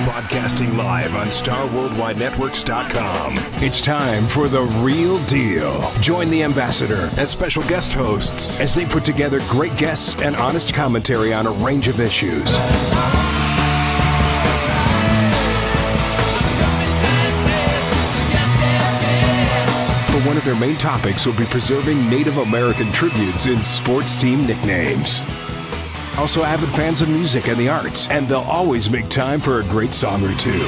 Broadcasting live on StarWorldWideNetworks.com. It's time for The Real Deal. Join the ambassador and special guest hosts as they put together great guests and honest commentary on a range of issues. But one of their main topics will be preserving Native American tributes in sports team nicknames. Also avid fans of music and the arts, and they'll always make time for a great song or two.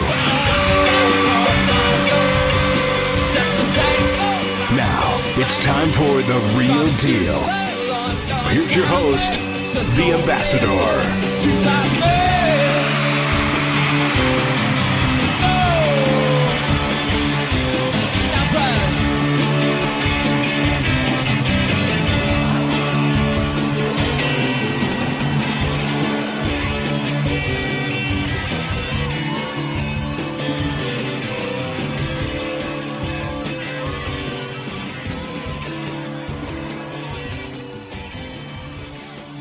Now, it's time for The Real Deal. Here's your host, the Ambassador.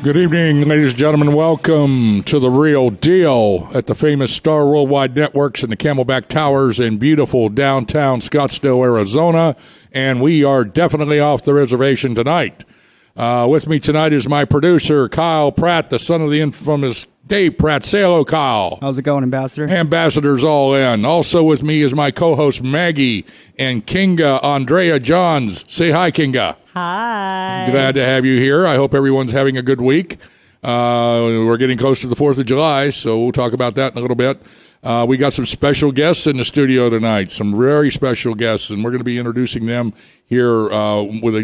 Good evening, ladies and gentlemen. Welcome to The Real Deal at the famous Star Worldwide Networks in the Camelback Towers in beautiful downtown Scottsdale, Arizona. And we are definitely off the reservation tonight. With me tonight is my producer, Kyle Pratt, the son of the infamous Dave Pratt. Say hello, Kyle. How's it going, Ambassador? Ambassadors all in. Also with me is my co-host, Maggie, and Kinga Andrea Johns. Say hi, Kinga. Hi. Glad to have you here. I hope everyone's having a good week. We're getting close to the 4th of July, so we'll talk about that in a little bit. We got some special guests in the studio tonight, some very special guests, and we're going to be introducing them here.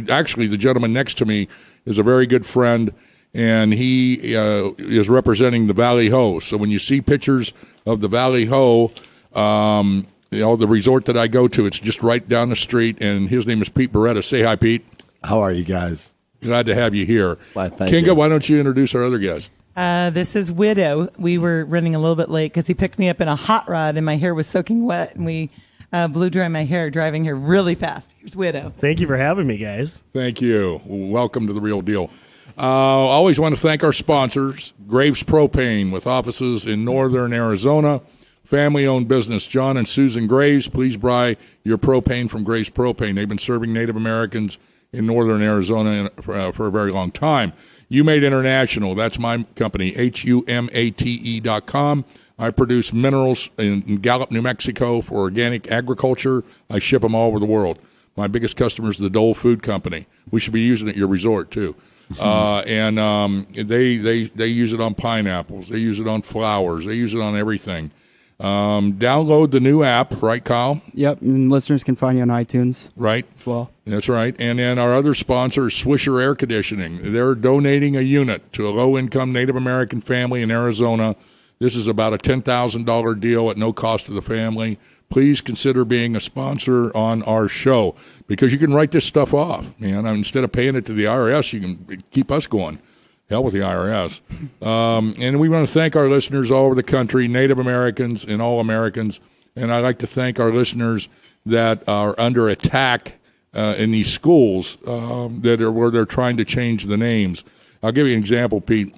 Actually, the gentleman next to me is a very good friend, and he is representing the Valley Ho. So when you see pictures of the Valley Ho, the resort that I go to, it's just right down the street, and his name is Pete Beretta. Say hi, Pete. How are you guys? Glad to have you here. Well, Kinga, why don't you introduce our other guest? This is Widow. We were running a little bit late because he picked me up in a hot rod and my hair was soaking wet, and we blew dry my hair driving here really fast. Here's Widow. Thank you for having me, guys. Thank you. Welcome to The Real Deal. Always want to thank our sponsors, Graves Propane, with offices in northern Arizona. Family-owned business, John and Susan Graves. Please buy your propane from Graves Propane. They've been serving Native Americans in northern Arizona for a very long time. Humate International, that's my company, HUMATE.com. I produce minerals in Gallup, New Mexico for organic agriculture. I ship them all over the world. My biggest customer is the Dole Food Company. We should be using it at your resort, too. And they use it on pineapples. They use it on flowers. They use it on everything. Download the new app, right, Kyle? Yep, and listeners can find you on iTunes. Right. As well. That's right. And then our other sponsor is Swisher Air Conditioning. They're donating a unit to a low-income Native American family in Arizona. This is about a $10,000 deal at no cost to the family. Please consider being a sponsor on our show because you can write this stuff off, man. Instead of paying it to the IRS, you can keep us going. Hell with the IRS. And we want to thank our listeners all over the country, Native Americans and all Americans. And I'd like to thank our listeners that are under attack in these schools where they're trying to change the names. I'll give you an example, Pete.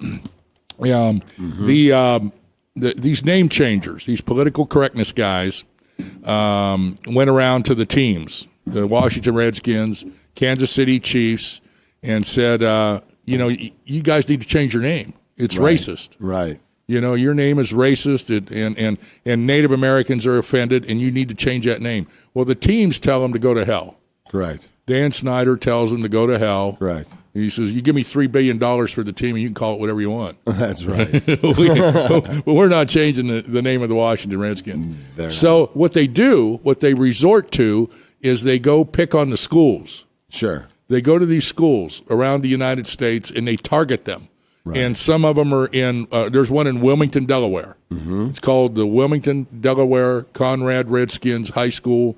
These name changers, these political correctness guys, went around to the teams, the Washington Redskins, Kansas City Chiefs, and said, you guys need to change your name. It's racist. Right. Your name is racist, and Native Americans are offended, and you need to change that name. Well, the teams tell them to go to hell. Correct. Dan Snyder tells them to go to hell. Correct. He says, you give me $3 billion for the team, and you can call it whatever you want. That's right. We're not changing the name of the Washington Redskins. So what they resort to is they go pick on the schools. Sure. They go to these schools around the United States, and they target them. Right. And some of them are in there's one in Wilmington, Delaware. Mm-hmm. It's called the Wilmington, Delaware Conrad Redskins High School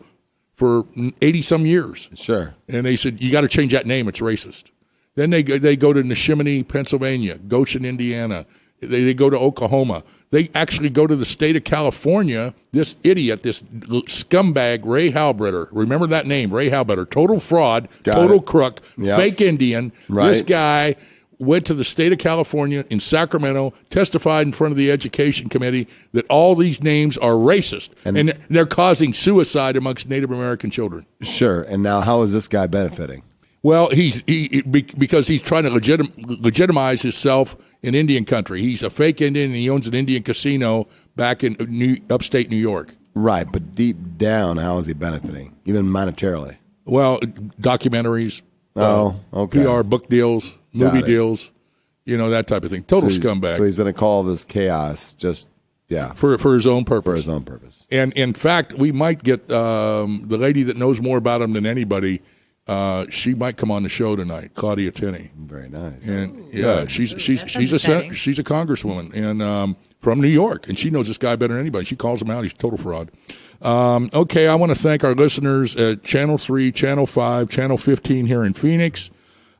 for 80-some years. Sure. And they said, you got to change that name. It's racist. Then they go to Neshaminy, Pennsylvania, Goshen, Indiana. They go to Oklahoma. They actually go to the state of California. This idiot, this scumbag, Ray Halbritter. Remember that name, Ray Halbritter. Total fraud, total crook, fake Indian. Right. This guy went to the state of California in Sacramento, testified in front of the Education Committee that all these names are racist, and they're causing suicide amongst Native American children. Sure. And now how is this guy benefiting? Well, because he's trying to legitimize himself in Indian country. He's a fake Indian, and he owns an Indian casino back in upstate New York. Right, but deep down, how is he benefiting, even monetarily? Well, documentaries, okay. PR, book deals, movie deals, that type of thing. Total scumbag. So he's going to call this chaos just, for his own purpose. For his own purpose. And in fact, we might get the lady that knows more about him than anybody. She might come on the show tonight, Claudia Tenney. Very nice. And she's a congresswoman and from New York, and she knows this guy better than anybody. She calls him out; he's a total fraud. Okay, I want to thank our listeners at Channel 3, Channel 5, Channel 15 here in Phoenix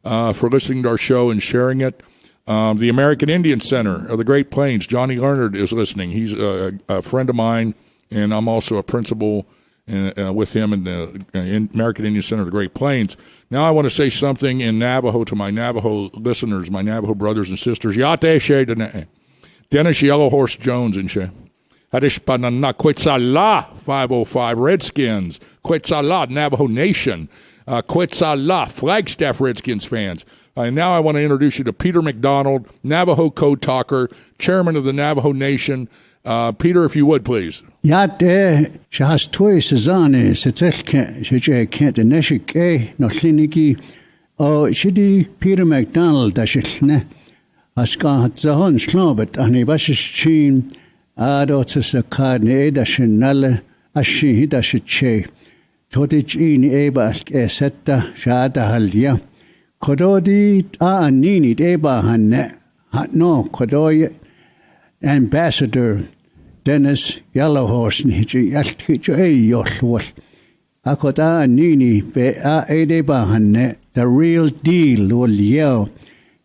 for listening to our show and sharing it. The American Indian Center of the Great Plains, Johnny Leonard is listening. He's a friend of mine, and I'm also a principal with him in the American Indian Center of the Great Plains. Now I want to say something in Navajo to my Navajo listeners, my Navajo brothers and sisters. Yate she dene. Dennis Yellow Horse Jones and she. Hadishpanana Quetzala 505 Redskins. Quetzala Navajo Nation. Quetzala Flagstaff Redskins fans. And now I want to introduce you to Peter McDonald, Navajo Code Talker, Chairman of the Navajo Nation. Peter, if you would, please. Yate shas toy sezane setelke sheje kent neshike no kliniki o shidi Peter McDonald dashne aska zahon slobet ani bashin ado tsakad ne dashnal ashi dashche todich in eba esetta shada halya kododi anini eba hanne no kodoy ambassador Dennis Yellowhorse nichi yalticho yolwol akoda nini be edeba hanne the real deal wol yo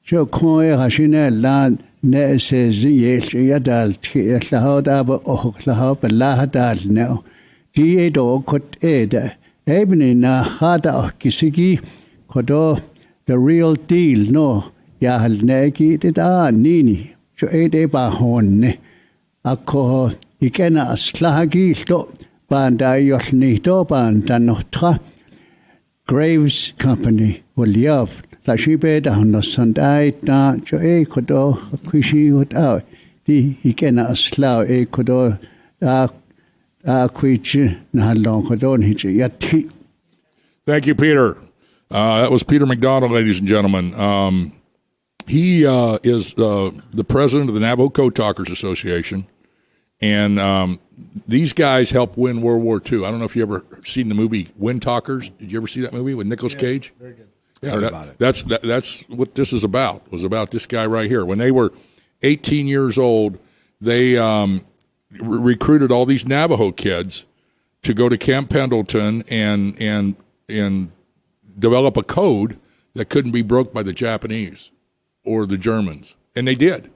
jo koe hashine land ne says yadal tlahoda ba ohlaho belahadal no die do kot eda ebni na hada kisigi kodo the real deal no yahal neki da nini jo edeba honne Ako ikena aslagi sto banda yolni to banda notra Graves Company will yov la shibe da no sandai da jo kodo kwishi ut di ikena asla kodo kwichi na long kodo ni yati. Thank you, Peter. That was Peter McDonald, ladies and gentlemen. He is the president of the Navajo Code Talkers Association, and these guys helped win World War II. I don't know if you ever seen the movie Wind Talkers. Did you ever see that movie with Nicolas Cage? Very good. Yeah, that's what this is about. It was about this guy right here. When they were 18 years old, they recruited all these Navajo kids to go to Camp Pendleton and develop a code that couldn't be broke by the Japanese or the Germans, and they did,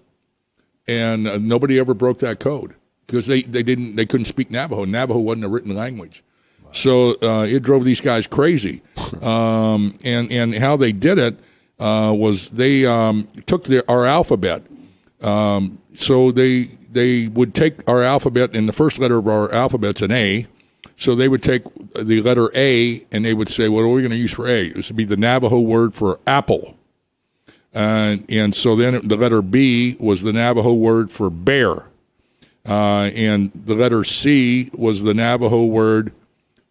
and nobody ever broke that code because they couldn't speak Navajo. Navajo wasn't a written language, so it drove these guys crazy. And how they did it was they took our alphabet. So they would take our alphabet, and the first letter of our alphabet's an A. So they would take the letter A, and they would say, "What are we going to use for A?" This would be the Navajo word for apple. And so then the letter B was the Navajo word for bear. And the letter C was the Navajo word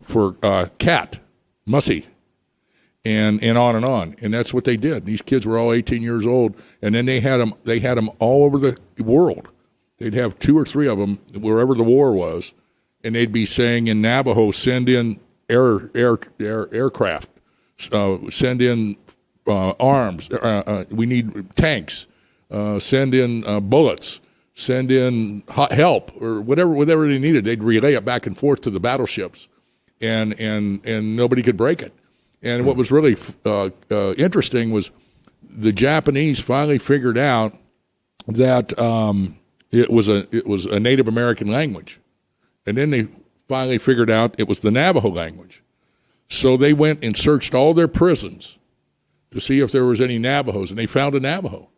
for cat, mussy, and on and on. And that's what they did. These kids were all 18 years old, and then they had them all over the world. They'd have 2 or 3 of them wherever the war was, and they'd be saying in Navajo, "Send in aircraft, send in arms, we need tanks, send in bullets, send in help," or whatever they needed. They'd relay it back and forth to the battleships, and nobody could break it. And what was really interesting was the Japanese finally figured out that it was a Native American language, and then they finally figured out it was the Navajo language. So they went and searched all their prisons to see if there was any Navajos, and they found a Navajo,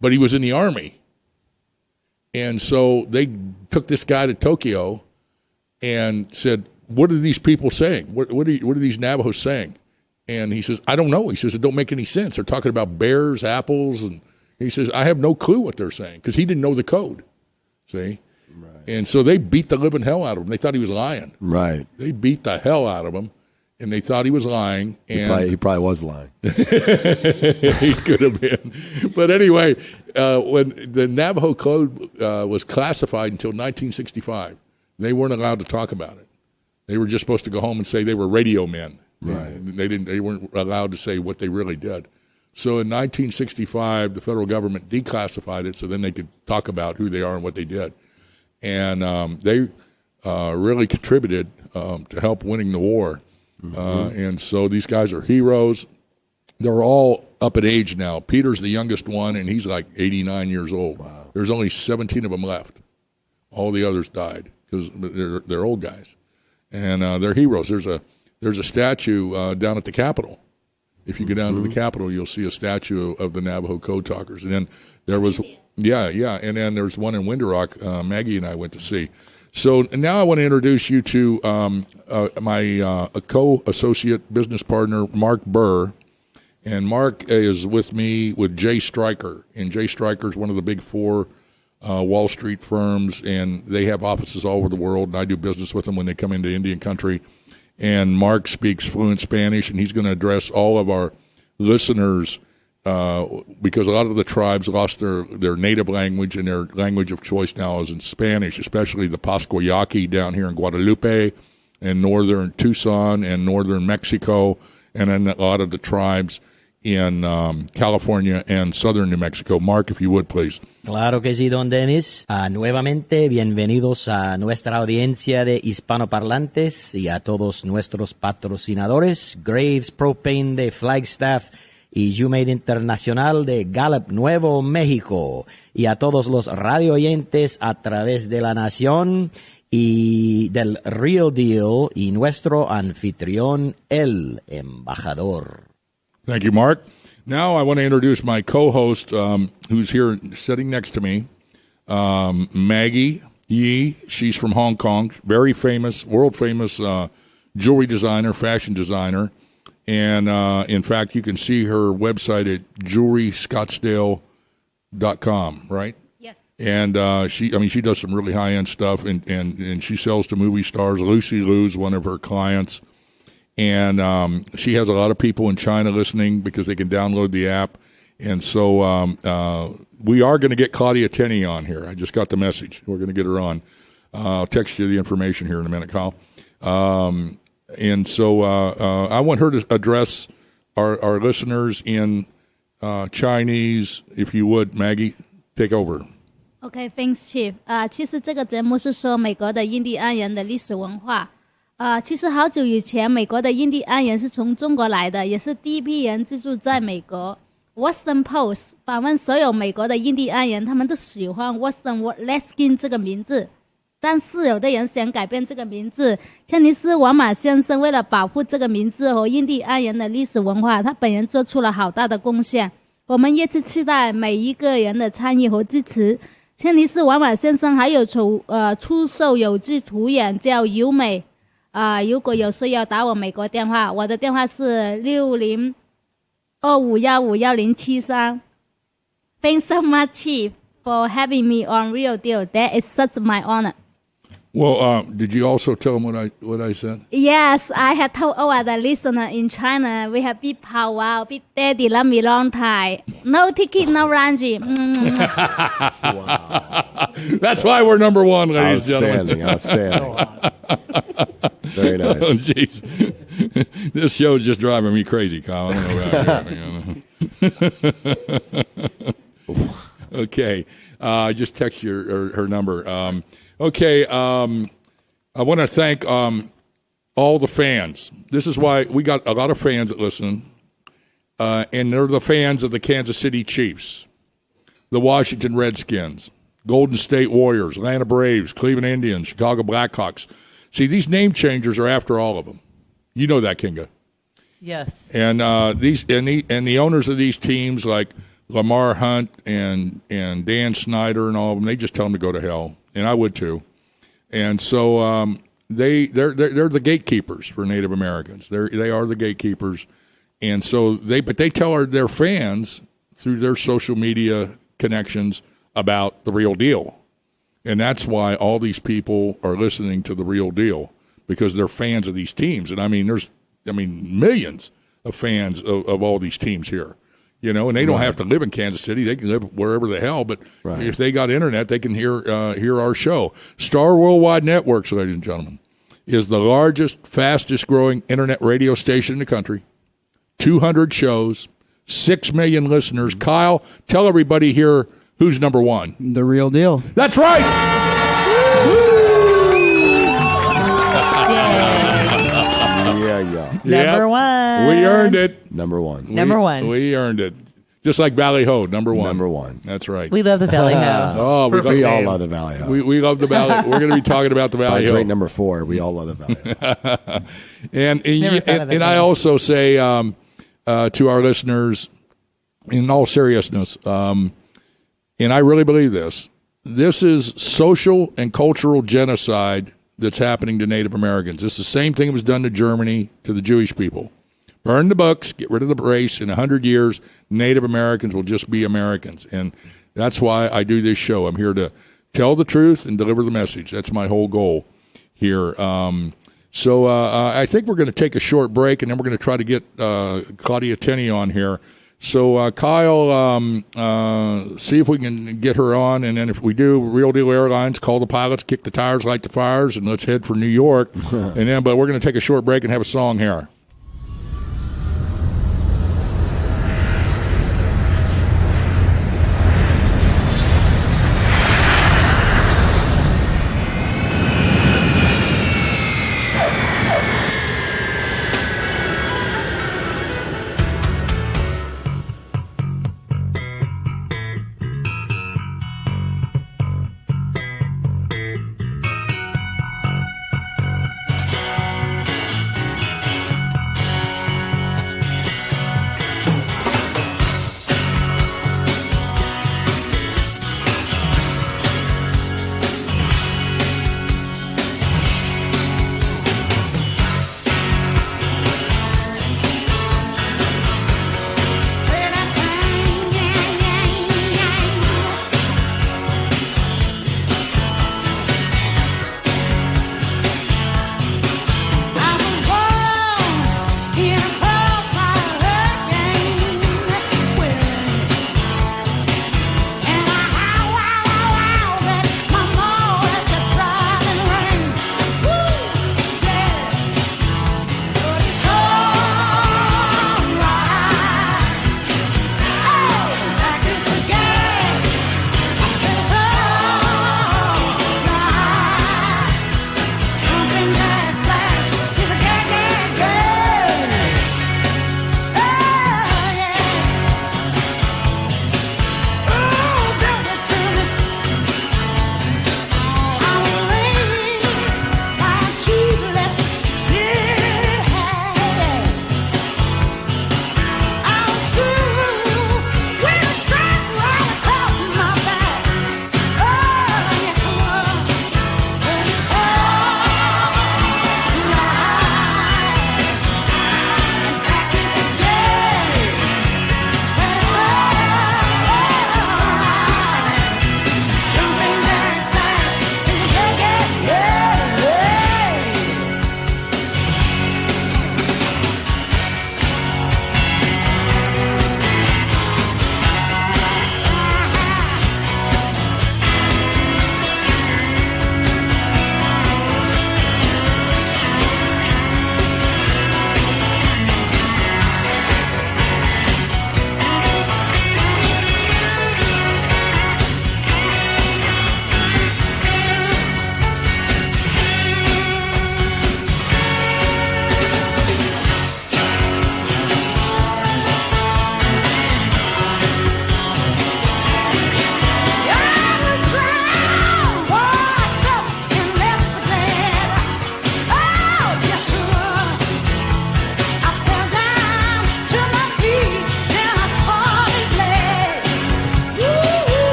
but he was in the army. And so they took this guy to Tokyo and said, what are these people saying? What are these Navajos saying? And he says, I don't know. He says, it don't make any sense. They're talking about bears, apples, and he says, I have no clue what they're saying, because he didn't know the code. See? Right. And so they beat the living hell out of him. They thought he was lying. Right. They beat the hell out of him, and they thought he was lying. And he probably was lying. He could have been. But anyway, when the Navajo code was classified until 1965, they weren't allowed to talk about it. They were just supposed to go home and say they were radio men. Right. They weren't allowed to say what they really did. So in 1965, the federal government declassified it so then they could talk about who they are and what they did. And they really contributed to help winning the war. And so these guys are heroes. They're all up in age now. Peter's the youngest one, and he's like 89 years old. Wow. There's only 17 of them left. All the others died because they're old guys. And they're heroes. There's a statue down at the Capitol. If you go down to the Capitol, you'll see a statue of the Navajo Code Talkers. And then there was, and then there's one in Winter Rock Maggie and I went to see. So now I want to introduce you to my co-associate business partner, Mark Burr. And Mark is with me with Jay Stryker. And Jay Stryker is one of the big four Wall Street firms, and they have offices all over the world, and I do business with them when they come into Indian country. And Mark speaks fluent Spanish, and he's going to address all of our listeners because a lot of the tribes lost their native language, and their language of choice now is in Spanish, especially the Pascoyaqui down here in Guadalupe and northern Tucson and northern Mexico, and then a lot of the tribes in California and southern New Mexico. Mark, if you would, please. Claro que sí, don Dennis. Nuevamente, bienvenidos a nuestra audiencia de hispanoparlantes y a todos nuestros patrocinadores, Graves Propane de Flagstaff y YouMade Internacional de Gallup, Nuevo México, y a todos los radio oyentes a través de la nación y del Real Deal y nuestro anfitrión, el embajador. Thank you, Mark. Now I want to introduce my co-host, who's here sitting next to me, Maggie Yi. She's from Hong Kong, very famous, world-famous jewelry designer, fashion designer. And, in fact, you can see her website at jewelryscottsdale.com, right? Yes. And she does some really high-end stuff, and she sells to movie stars. Lucy Liu's one of her clients. And she has a lot of people in China listening because they can download the app. And so we are going to get Claudia Tenney on here. I just got the message. We're going to get her on. I'll text you the information here in a minute, Kyle. And so I want her to address our listeners in Chinese. If you would, Maggie, take over. Okay, thanks, Chief. 其实这个节目是说美国的印第安人的历史文化。其实好久以前，美国的印第安人是从中国来的，也是第一批人居住在美国。Western Post 访问所有美国的印第安人，他们都喜欢 Western Redskin 这个名字，但是有的人想改变这个名字。千尼斯·王马先生为了保护这个名字和印第安人的历史文化，他本人做出了好大的贡献。我们也是期待每一个人的参与和支持。千尼斯·王马先生还有出售有机涂眼叫优美。如果有需要打我美国电话，我的电话是6025151073。Thanks so much, Chief, for having me on Real Deal. That is such my honor. Well, did you also tell them what I said? Yes, I had told all the listeners in China we have big power, big daddy, love me long time. No ticket, no rangy. Wow. That's why we're number one, ladies and gentlemen. Outstanding. Very nice. Oh, jeez. This show is just driving me crazy, Kyle. I don't know about Okay. I just text you her number. Okay. I want to thank all the fans. This is why we got a lot of fans that listen, and they're the fans of the Kansas City Chiefs, the Washington Redskins, Golden State Warriors, Atlanta Braves, Cleveland Indians, Chicago Blackhawks. See, these name changers are after all of them. You know that, Kinga. Yes. And the owners of these teams like Lamar Hunt and Dan Snyder and all of them, they just tell them to go to hell, and I would too. And so they're the gatekeepers for Native Americans. They are the gatekeepers, and so they tell their fans through their social media connections about the real deal, and that's why all these people are listening to the real deal, because they're fans of these teams. And I mean, there's millions of fans of all these teams here. You know, and they don't have to live in Kansas City. They can live wherever the hell. But if they got internet, they can hear our show. Star Worldwide Networks, ladies and gentlemen, is the largest, fastest-growing internet radio station in the country. 200 shows, 6 million listeners. Kyle, tell everybody here who's number one. The real deal. That's right. Number one. We earned it. Number one. Number one. We earned it. Just like Valley Ho, number one. Number one. That's right. We love the Valley Ho. We all love the Valley Ho. We love the Valley. We're going to be talking about the Valley Ho. Drink number 4. We all love the Valley Ho. and I also say to our listeners, in all seriousness, and I really believe this is social and cultural genocide that's happening to Native Americans. It's the same thing that was done to Germany, to the Jewish people. Burn the books, get rid of the race. In 100 years, Native Americans will just be Americans. And that's why I do this show. I'm here to tell the truth and deliver the message. That's my whole goal here. So I think we're going to take a short break, and then we're going to try to get Claudia Tenney on here. So, Kyle, see if we can get her on, and then if we do, Real Deal Airlines, call the pilots, kick the tires, light the fires, and let's head for New York. But we're going to take a short break and have a song here.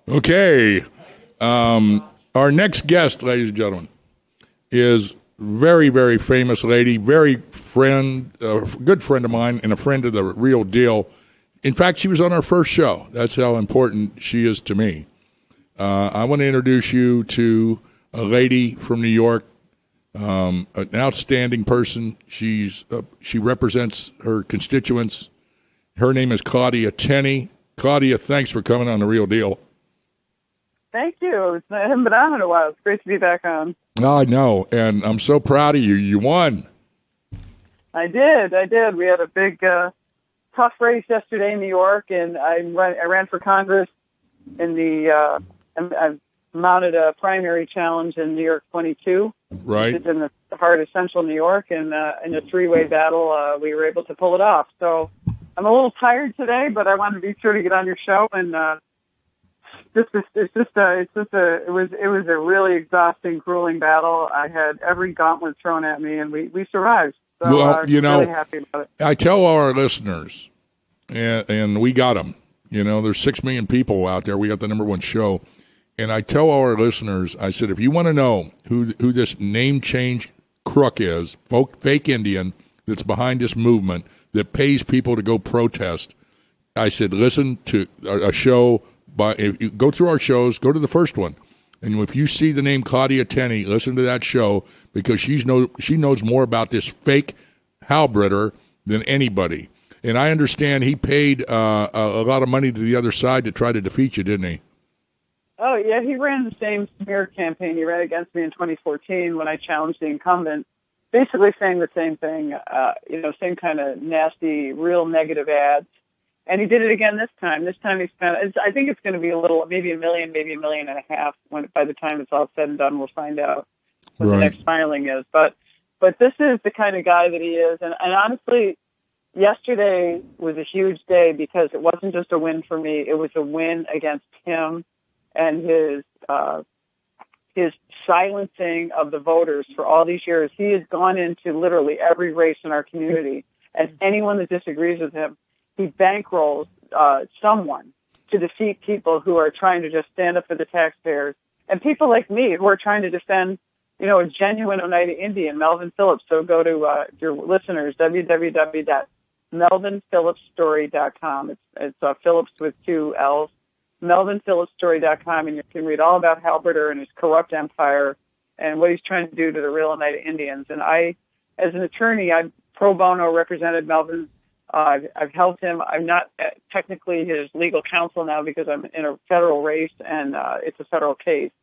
Okay. Our next guest, ladies and gentlemen, is very, very famous lady, very good friend of mine and a friend of the real deal. In fact, she was on our first show. That's how important she is to me. I want to introduce you to a lady from New York, an outstanding person. She represents her constituents. Her name is Claudia Tenney. Claudia, thanks for coming on The Real Deal. Thank you. I haven't been on in a while. It's great to be back on. I know, and I'm so proud of you. You won. I did. We had a big, tough race yesterday in New York, and I ran for Congress in the. I mounted a primary challenge in New York 22. Right. Which is in the heart of central New York, and in a three-way battle, we were able to pull it off. So I'm a little tired today, but I wanted to be sure to get on your show and. It was a really exhausting, grueling battle. I had every gauntlet thrown at me, and we survived. So well, I'm really happy about it. I tell our listeners, and we got them. There's 6 million people out there. We got the #1 show, and I tell our listeners, I said, if you want to know who this name change crook is, fake Indian that's behind this movement that pays people to go protest, I said, listen to a show. But if you go through our shows, go to the first one, and if you see the name Claudia Tenney, listen to that show because she knows more about this fake halberdier than anybody. And I understand he paid a lot of money to the other side to try to defeat you, didn't he? Oh yeah, he ran the same smear campaign. He ran against me in 2014 when I challenged the incumbent, basically saying the same thing. Same kind of nasty, real negative ads. And he did it again this time. This time he spent, I think it's going to be maybe $1 million, maybe $1.5 million. By the time it's all said and done, we'll find out what the next filing is. But this is the kind of guy that he is. And honestly, yesterday was a huge day because it wasn't just a win for me. It was a win against him and his silencing of the voters for all these years. He has gone into literally every race in our community. And anyone that disagrees with him, he bankrolls someone to defeat people who are trying to just stand up for the taxpayers and people like me who are trying to defend, a genuine Oneida Indian, Melvin Phillips. So go to your listeners, www.melvinphillipsstory.com. It's Phillips with 2 L's, melvinphillipsstory.com, and you can read all about Halberter and his corrupt empire and what he's trying to do to the real Oneida Indians. And I, as an attorney, I pro bono represented Melvin. I've helped him. I'm not technically his legal counsel now because I'm in a federal race and it's a federal case.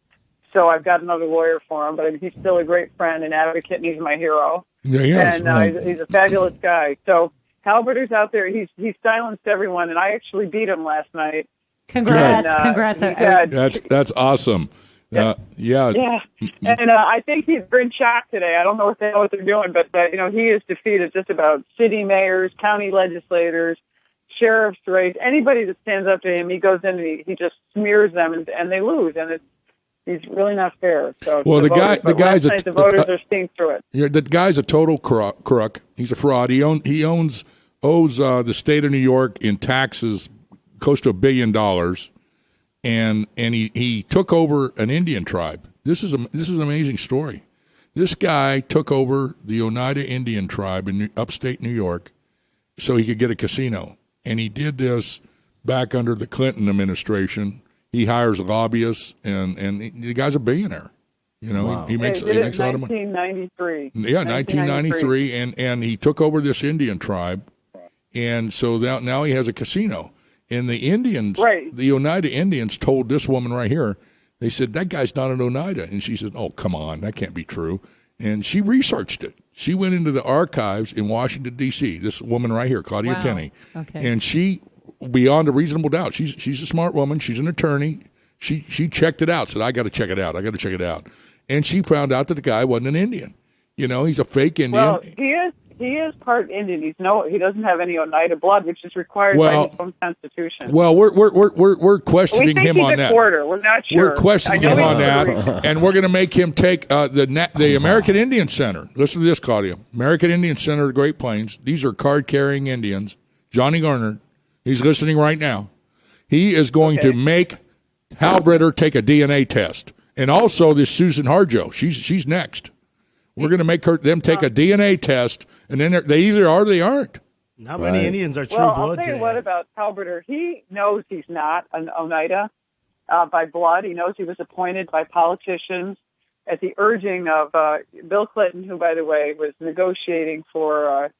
So I've got another lawyer for him, but he's still a great friend and advocate, and he's my hero. Yeah, he is. And he's a fabulous guy. So Halberter's out there. He's silenced everyone, and I actually beat him last night. Congrats! And, congrats! That's awesome. Yeah. And I think he's been shocked today. I don't know what they're doing, but he has defeated just about city mayors, county legislators, sheriff's race, anybody that stands up to him. He goes in and he just smears them, and they lose, and he's really not fair. So well, the voters are seeing through it. Yeah, the guy's a total crook. He's a fraud. He owes the state of New York in taxes close to $1 billion. And he took over an Indian tribe. This is an amazing story. This guy took over the Oneida Indian tribe in upstate New York so he could get a casino. And he did this back under the Clinton administration. He hires lobbyists, and the guy's a billionaire. Wow. He makes a lot of money. 1993. Yeah, 1993, and he took over this Indian tribe, and so now he has a casino. And the Indians, the Oneida Indians, told this woman right here, they said, that guy's not an Oneida. And she said, oh, come on, that can't be true. And she researched it. She went into the archives in Washington, D.C., this woman right here, Claudia Tenney. Okay. And she, beyond a reasonable doubt, she's a smart woman. She's an attorney. She checked it out, said, I got to check it out. And she found out that the guy wasn't an Indian. He's a fake Indian. Well, he is part Indian. He doesn't have any Oneida blood, which is required by his own constitution. Well, we're questioning him on that. Quarter. We're not sure. We're questioning him on that, and we're going to make him take the American Indian Center. Listen to this, Claudia. American Indian Center of the Great Plains. These are card-carrying Indians. Johnny Garner, he's listening right now. He is going to make Halbritter take a DNA test, and also this Susan Harjo. She's next. We're going to make them take a DNA test, and then they either are or they aren't. Not many Indians are true blood blood I'll tell you today. what about Halbritter. He knows he's not an Oneida by blood. He knows he was appointed by politicians at the urging of Bill Clinton, who, by the way, was negotiating for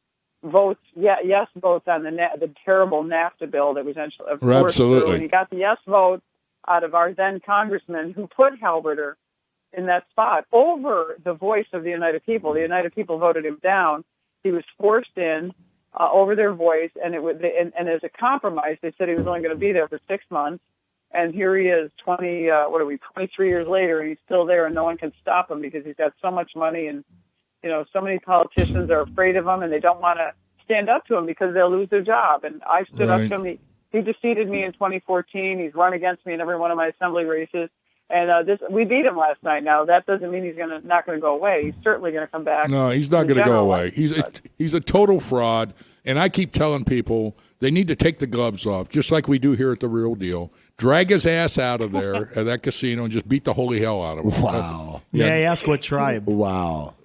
votes on the terrible NAFTA bill that was forced Absolutely. through. And he got the yes vote out of our then congressman who put Halbritter in that spot over the voice of the United People. The United People voted him down. He was forced in over their voice, and and as a compromise, they said he was only going to be there for 6 months. And here he is, 23 years later, and he's still there, and no one can stop him because he's got so much money, and so many politicians are afraid of him, and they don't want to stand up to him because they'll lose their job. And I stood up to him. He defeated me in 2014. He's run against me in every one of my assembly races. And we beat him last night. Now that doesn't mean he's not going to go away. He's certainly going to come back. No, he's not going to go away. He's a total fraud. And I keep telling people they need to take the gloves off, just like we do here at The Real Deal. Drag his ass out of there at that casino and just beat the holy hell out of him. Wow. Yeah, ask what tribe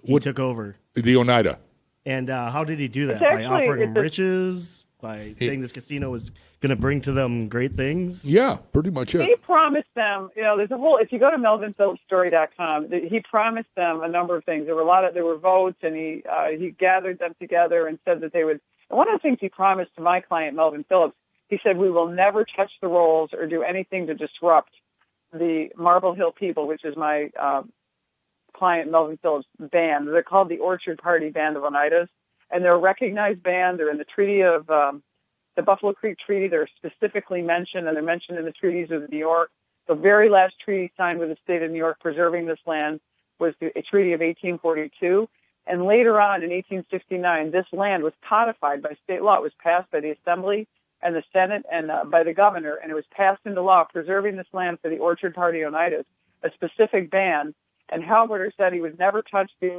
he took over. The Oneida. And how did he do that? It's By offering them riches? By saying this casino was going to bring to them great things? Yeah, pretty much it. He promised them, there's a whole, if you go to melvinphillipsstory.com, he promised them a number of things. There were votes, and he gathered them together and said that they would. And one of the things he promised to my client, Melvin Phillips, he said, we will never touch the rolls or do anything to disrupt the Marble Hill people, which is my client, Melvin Phillips' band. They're called the Orchard Party Band of Oneidas, and they're a recognized band. They're in the Treaty of the Buffalo Creek Treaty. They're specifically mentioned, and they're mentioned in the treaties of New York. The very last treaty signed with the state of New York preserving this land was a treaty of 1842. And later on, in 1869, this land was codified by state law. It was passed by the Assembly and the Senate and by the governor, and it was passed into law, preserving this land for the Orchard Party Oneidas, a specific ban. And Halbritter said he would never touch the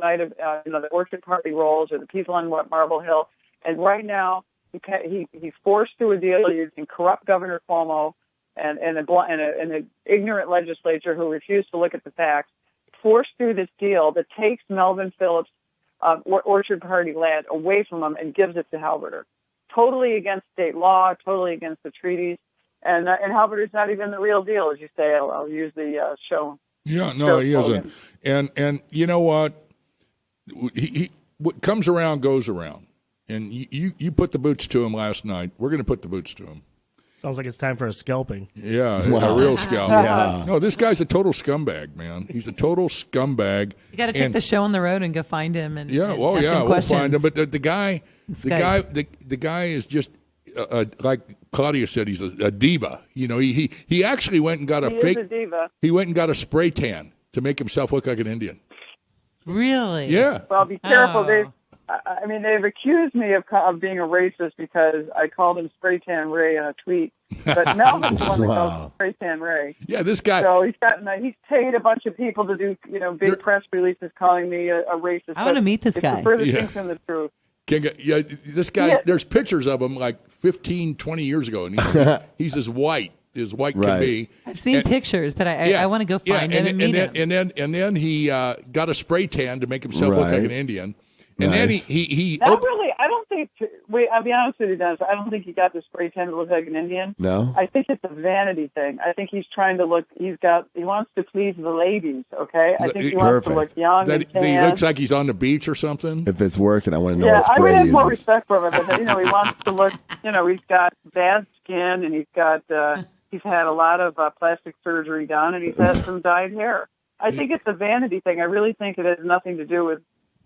the Orchard Party rolls or the people on Marble Hill. And right now, he forced through a deal using corrupt Governor Cuomo and an ignorant legislature who refused to look at the facts, forced through this deal that takes Melvin Phillips' Orchard Party land away from him and gives it to Halbritter. Totally against state law, totally against the treaties. And Halbritter's not even the real deal, as you say. I'll use the show. Yeah, no, he isn't. And you know what? He what comes around goes around. And you put the boots to him last night. We're going to put the boots to him. Sounds like it's time for a scalping. Yeah, a real scalp. Yeah. No, this guy's a total scumbag, man. He's a total scumbag. You got to take the show on the road and go find him. And yeah, and well, ask yeah, him we'll find him. questions. But the guy is just like Claudia said. He's a diva. He actually went and got a fake. Is a diva. He went and got a spray tan to make himself look like an Indian. Really? Yeah. Well, be careful. Oh. They've accused me of being a racist because I called him Spray Tan Ray in a tweet. But Melvin's the one that calls him Spray Tan Ray. Yeah, this guy. So he's paid a bunch of people to do big press releases calling me a racist. I want to meet this guy. It's the furthest thing from the truth. Yeah, this guy. Yeah. There's pictures of him like 15, 20 years ago, and he's as white as white can be. I've seen pictures, but I want to go find him and meet him. And then he got a spray tan to make himself look like an Indian. And then he really, I don't think. I'll be honest with you, Dennis. I don't think he got the spray tan to look like an Indian. No, I think it's a vanity thing. I think he's trying to look. He wants to please the ladies. Okay, I think he wants to look young and tan. He looks like he's on the beach or something. If it's working, I want to know yeah, what spray I would have he more uses. respect for him. But he wants to look. He's got bad skin, and he's had a lot of plastic surgery done, and he's had some dyed hair. I think it's a vanity thing. I really think it has nothing to do with.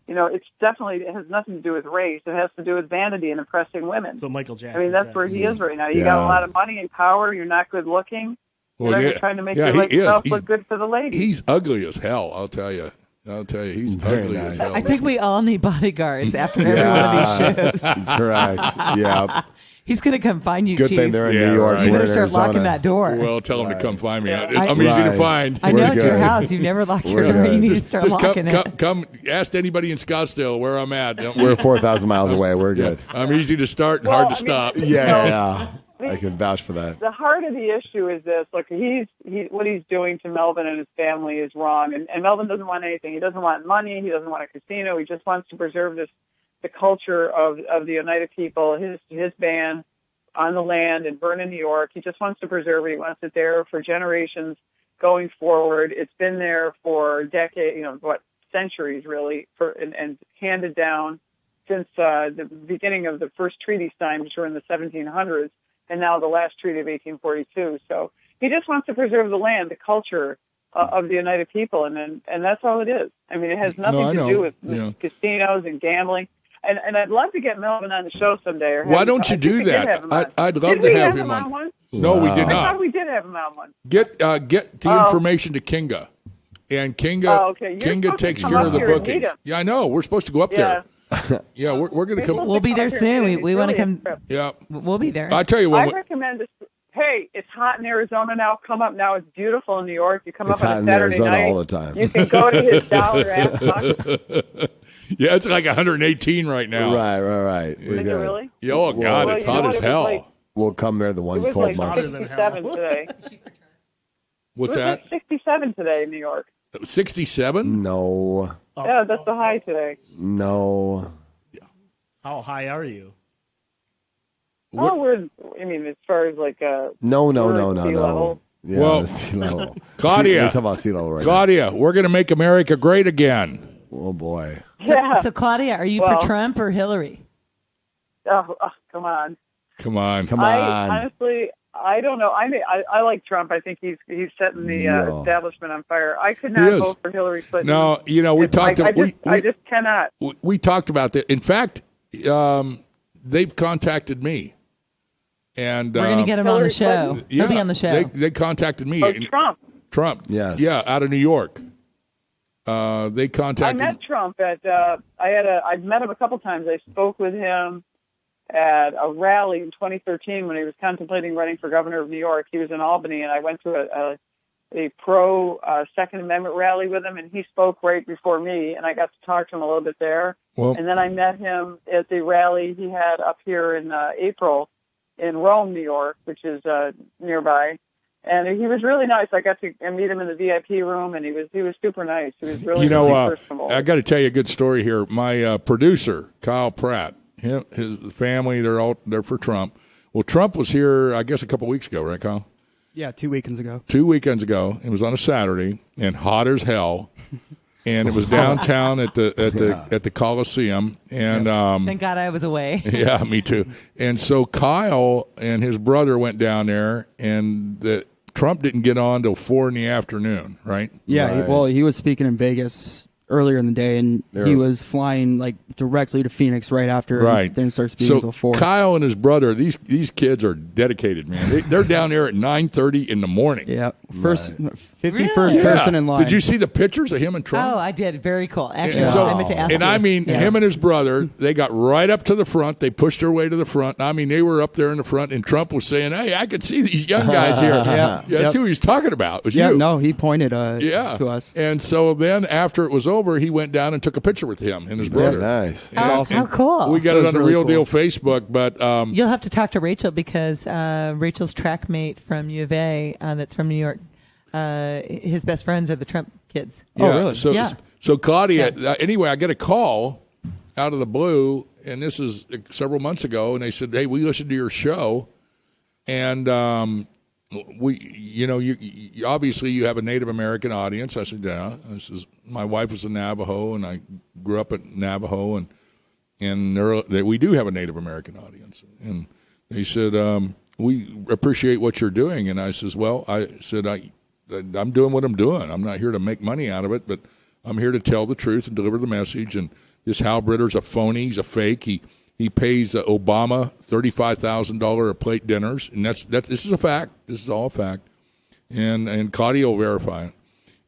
It has nothing to do with race. It has to do with vanity and impressing women. So Michael Jackson. That's where he is right now. You got a lot of money and power. You're not good looking. You're trying to make yourself look good for the ladies. He's ugly as hell. I'll tell you, he's ugly as hell. I think we all need bodyguards after every one of these shows. Correct. Yeah. He's going to come find you, Good Chief. thing they're in New York. You better start locking that door. Well, tell him to come find me. I'm easy to find. I know it's your house. You never lock your door. You need to start locking it. Come, ask anybody in Scottsdale where I'm at. We're 4,000 miles away. We're good. I'm easy to start and hard to stop. Yeah. I can vouch for that. The heart of the issue is this: look, what he's doing to Melvin and his family is wrong, and Melvin doesn't want anything. He doesn't want money. He doesn't want a casino. He just wants to preserve the culture of the Oneida people, his band on the land in Vernon, New York. He just wants to preserve it. He wants it there for generations going forward. It's been there for decades, centuries really, and handed down since the beginning of the first treaty signed, which were in the 1700s, and now the last treaty of 1842. So he just wants to preserve the land, the culture of the United people, and that's all it is. I mean, it has nothing to do with casinos and gambling. And I'd love to get Melvin on the show someday. Why don't you do that? I'd love to have him on. One? No, we did not. I thought we did have him on one. Get the information to Kinga, and Kinga takes care of the booking. Yeah, I know. We're supposed to go up there. Yeah, we're going to come. We'll be there soon. We want to come. Yeah, we'll be there. I tell you what. I recommend this. Hey, it's hot in Arizona now. Come up now. It's beautiful in New York. You come It's up hot on in a Saturday Arizona night. all the time. You can go to his dollar ass box. Yeah, it's like 118 right now. Right. Is it really? Yeah, oh, God, Well, it's you hot know as what, it was hell. like- We'll come there the It one was cold like month. 67 today. What's It was that? like 67 today in New York. 67? No. Yeah, that's the high today. No. How high are you? Oh, as far as like No. sea level. Yeah, Well, the sea level. Claudia. We're talking about sea level right Claudia, we're going to make America great again. now. Oh, boy. So Claudia, are you for Trump or Hillary? Oh, come on. Come on. Honestly, I don't know. I like Trump. I think he's setting the establishment on fire. I could not vote for Hillary Clinton. No, we talked. I just cannot. We talked about that. In fact, they've contacted me, and we're going to get him on the show. Yeah, He'll be on the show. They contacted me. Oh, Trump. Yes. Yeah, out of New York. They contacted. I met Trump at. I'd met him a couple times. I spoke with him at a rally in 2013 when he was contemplating running for governor of New York. He was in Albany, and I went to a pro Second Amendment rally with him, and he spoke right before me, and I got to talk to him a little bit there. Well, and then I met him at the rally he had up here in April in Rome, New York, which is nearby. And he was really nice. I got to meet him in the VIP room, and he was super nice. He was really personable. I got to tell you a good story here. My producer, Kyle Pratt, his family, they're for Trump. Well, Trump was here, I guess, a couple weeks ago, right, Kyle? Yeah, 2 weekends ago. 2 weekends ago. It was on a Saturday and hot as hell. And it was downtown at the Coliseum. And thank God I was away. Yeah, me too. And so Kyle and his brother went down there, and Trump didn't get on till 4 p.m, right? Yeah, Right. he was speaking in Vegas earlier in the day, and he was flying like directly to Phoenix right after. Right. And didn't start speaking until 4. Kyle and his brother, these kids are dedicated, man. They're down there at 9:30 in the morning. Yeah, 51st Really? person in line. Did you see the pictures of him and Trump? Oh, I did. Very cool. Actually, And, I meant to ask you. I mean, Yes. him and his brother, they got right up to the front. They pushed their way to the front. I mean, they were up there in the front, and Trump was saying, "Hey, I could see these young guys here." That's who he's talking about. It was you. No, he pointed to us. And so then after it was over, he went down and took a picture with him and his brother. Nice. How cool. We got it on the Real Deal Facebook, but You'll have to talk to Rachel because Rachel's track mate from U of A that's from New York, his best friends are the Trump kids. yeah, really? So Claudia, anyway, I get a call out of the blue, and this is several months ago, and they said, "Hey, we listened to your show, and you obviously you have a Native American audience." I said, "Yeah." My wife was a Navajo, and I grew up at Navajo, and we do have a Native American audience. And they said, "We appreciate what you're doing." And I says, "Well," I said, I'm doing what I'm doing. I'm not here to make money out of it, but I'm here to tell the truth and deliver the message. And this Hal Britter's a phony. He's a fake. He pays Obama $35,000 a plate dinners, and this is a fact. This is all a fact, and Claudia will verify it.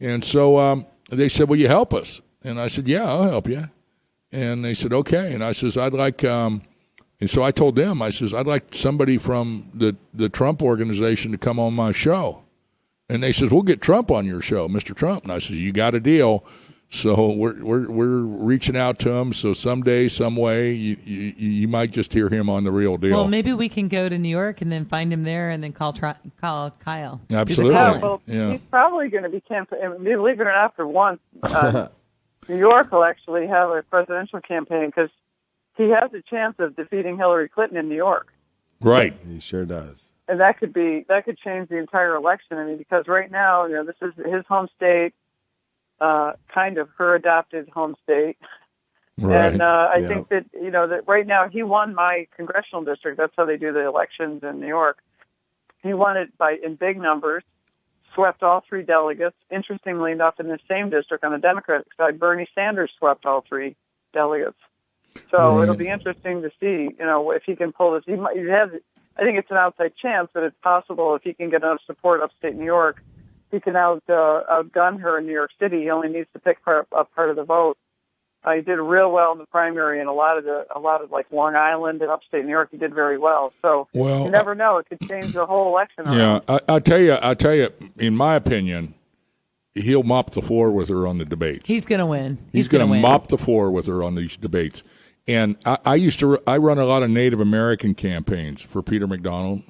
And so they said, "Will you help us?" And I said, "Yeah, I'll help you." And they said, "Okay." And I says, "I'd like," and so I told them, I says, "I'd like somebody from the Trump organization to come on my show." And they says, "We'll get Trump on your show, Mr. Trump." And I says, "You got a deal. So we're reaching out to him. So someday, some way, you might just hear him on The Real Deal. Well, maybe we can go to New York and then find him there, and then call Kyle. Absolutely. He's probably going to be campaigning. Believe it or not, for once, New York will actually have a presidential campaign because he has a chance of defeating Hillary Clinton in New York. Right. He sure does. And that could change the entire election. I mean, because right now, this is his home state. Kind of her adopted home state. Right. And I think that, that right now he won my congressional district. That's how they do the elections in New York. He won it in big numbers, swept all 3 delegates. Interestingly enough, in the same district on the Democratic side, Bernie Sanders swept all 3 delegates. So it'll be interesting to see, if he can pull this. I think it's an outside chance, but it's possible if he can get enough support upstate New York, he can outgun her in New York City. He only needs to pick up part of the vote. He did real well in the primary, and a lot of like Long Island and upstate New York, he did very well. So you never know; it could change the whole election. Yeah, I tell you, in my opinion, he'll mop the floor with her on the debates. He's going to win. He's going to mop the floor with her on these debates. And I run a lot of Native American campaigns for Peter McDonald,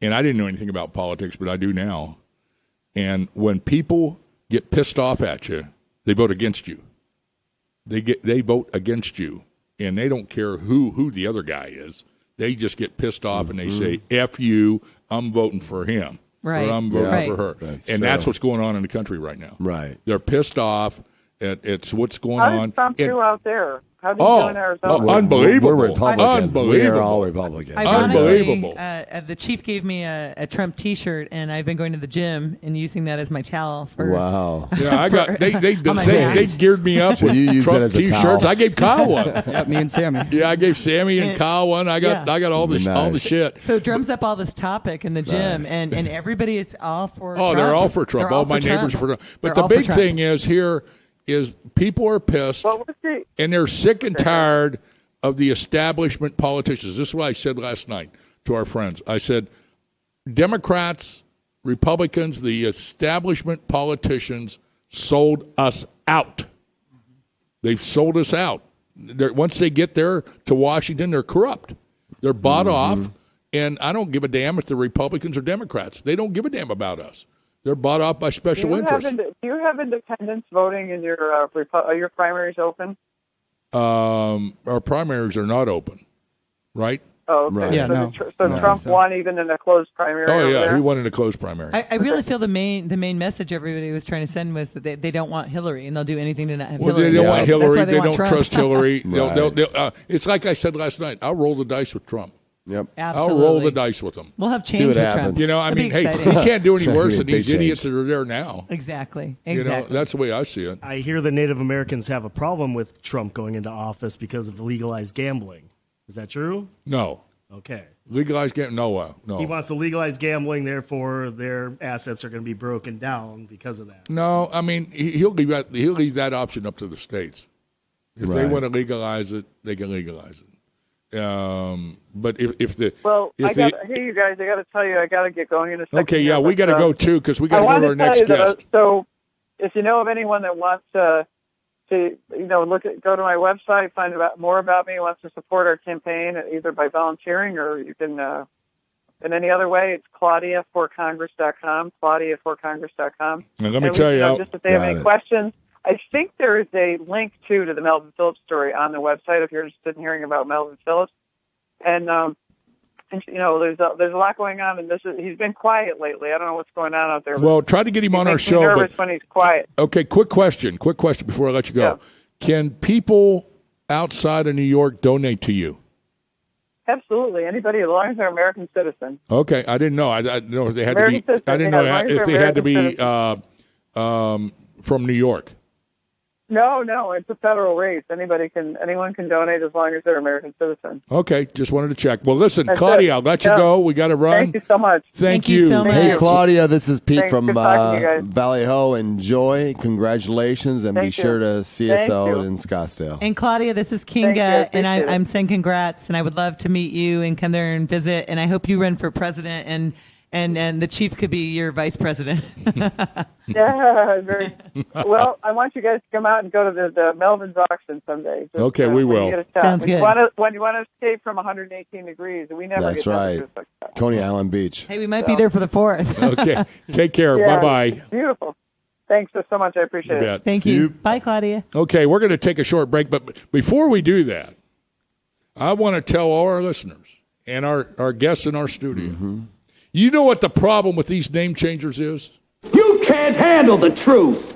and I didn't know anything about politics, but I do now. And when people get pissed off at you, they vote against you. They vote against you, and they don't care who the other guy is. They just get pissed off and they say, "F you, I'm voting for him, right? Or I'm voting for her." That's what's going on in the country right now. Right? They're pissed off at what's going on. How does Trump do out there? How do you do in Arizona? Unbelievable. We're Republican. Unbelievable. We are all Republican. Unbelievable. The chief gave me a Trump T-shirt, and I've been going to the gym and using that as my towel. Wow. Yeah, I got they geared me up with you use Trump that as a T-shirts. towel? I gave Kyle one. Yeah, me and Sammy. Yeah, I gave Sammy and Kyle one. I got all the shit. So it drums up all this topic in the gym, and everybody is all for. Oh, Trump. they're all for Trump. All my neighbors are for Trump. But the big thing is here is people are pissed, and they're sick and tired of the establishment politicians. This is what I said last night to our friends. I said, Democrats, Republicans, the establishment politicians sold us out. They've sold us out. Once they get there to Washington, they're corrupt. They're bought off, and I don't give a damn if they're Republicans or Democrats. They don't give a damn about us. They're bought off by special interests. Do you have independents voting in your primaries open? Our primaries are not open, right? Oh, okay. Right. Yeah, so Trump won even in a closed primary. Oh yeah, there? he won in a closed primary. I really feel the main message everybody was trying to send was that they don't want Hillary, and they'll do anything to not have Hillary. They don't want Hillary. They don't Trump. trust Hillary. Right. They'll, it's like I said last night. I'll roll the dice with Trump. Yep. Absolutely. I'll roll the dice with him. We'll have change what with happens. Trump. I mean, hey, exciting. he can't do any worse than Big these change. idiots that are there now. Exactly. That's the way I see it. I hear the Native Americans have a problem with Trump going into office because of legalized gambling. Is that true? No. Okay. Legalized gambling? No. He wants to legalize gambling, therefore their assets are going to be broken down because of that. No, I mean, he'll leave that option up to the states. If they want to legalize it, they can legalize it. But if the I hear you guys. I got to tell you, I got to get going in a second. Okay, yeah, we got to go too because we got to go to our next guest. So, if you know of anyone that wants to go to my website, find out more about me, wants to support our campaign either by volunteering or you can in any other way, it's Claudia4Congress.com. Claudia4Congress.com. Now, let me tell you, just if they have any questions. I think there is a link to the Melvin Phillips story on the website if you're interested in hearing about Melvin Phillips. And there's a lot going on, and he's been quiet lately. I don't know what's going on out there. Well, try to get him on our show. Nervous when he's quiet. Okay, quick question before I let you go. Yeah. Can people outside of New York donate to you? Absolutely, anybody as long as they're American citizen. Okay, I didn't know. I didn't know if they had American to be. citizen, I didn't know if they had to American be from New York. No, it's a federal race. Anyone can donate as long as they're American citizen. Okay, just wanted to check. Well, listen, That's Claudia, it. I'll let you go. We got to run. Thank you so much. Thank you so much. Hey, Claudia, this is Pete Thanks. from Good talking to you guys. Valley Ho. Enjoy. Congratulations, and be Thank sure you. to see us Thank out you. in Scottsdale. And Claudia, this is Thank you. Kinga, and Appreciate it. I'm saying congrats, and I would love to meet you and come there and visit, and I hope you run for president, and And the chief could be your vice president. Yeah, very well. I want you guys to come out and go to the Melvin's auction someday. Just, okay, we will. Sounds when good. When you want to escape from 118 degrees, we never. That's get right. temperatures like that. Coney Island Beach. Hey, we might be there for the 4th. Okay, take care. Yeah, Bye-bye. Beautiful. Thanks so much. I appreciate it. Thank you. Bye, Claudia. Okay, we're going to take a short break, but before we do that, I want to tell all our listeners and our guests in our studio, you know what the problem with these name changers is? You can't handle the truth.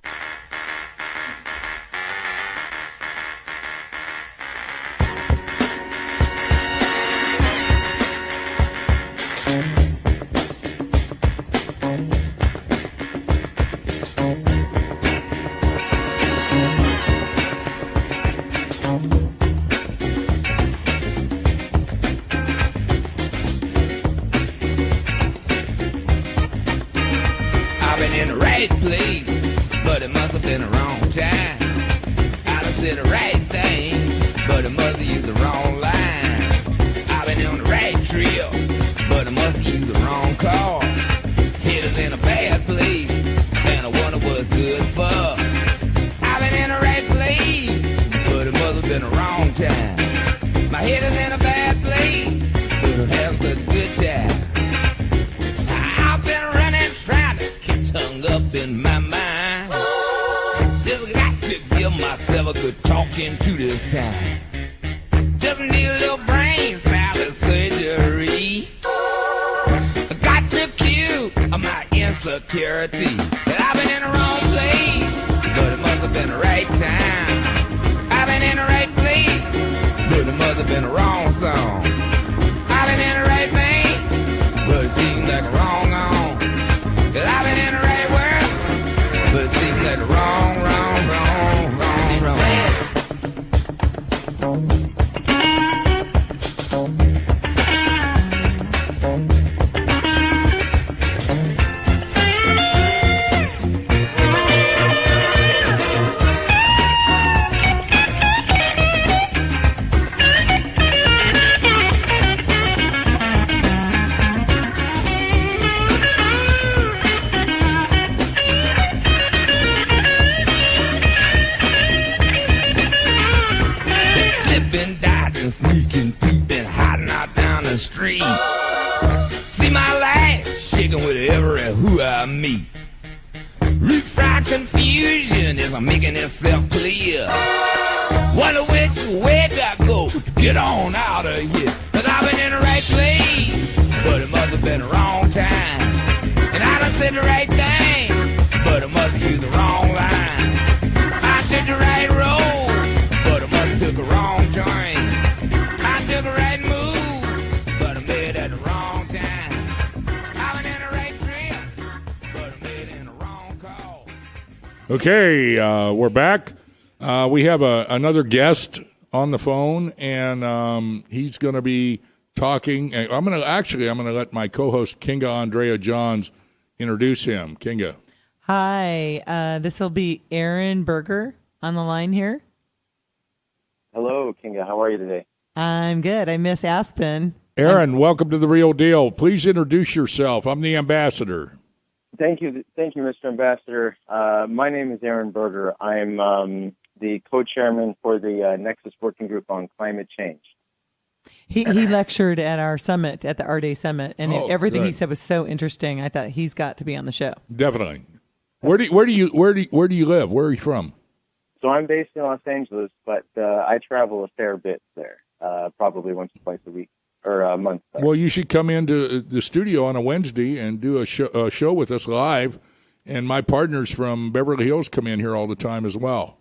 Okay, we're back. We have another guest on the phone, and he's going to be talking. I'm going to let my co-host Kinga Andrea Johns introduce him. Kinga. Hi, this will be Aaron Berger on the line here. Hello, Kinga. How are you today? I'm good. I miss Aspen. Aaron, welcome to The Real Deal. Please introduce yourself. I'm the ambassador. Thank you, Mr. Ambassador. My name is Aaron Berger. I'm the co-chairman for the Nexus Working Group on Climate Change. He lectured at our summit, at the Our Day Summit, and everything he said was so interesting. I thought he's got to be on the show. Definitely. Where do you live? Where are you from? So I'm based in Los Angeles, but I travel a fair bit there, probably once or twice a week. Or a month. Sorry. Well, you should come into the studio on a Wednesday and do a show with us live. And my partners from Beverly Hills come in here all the time as well.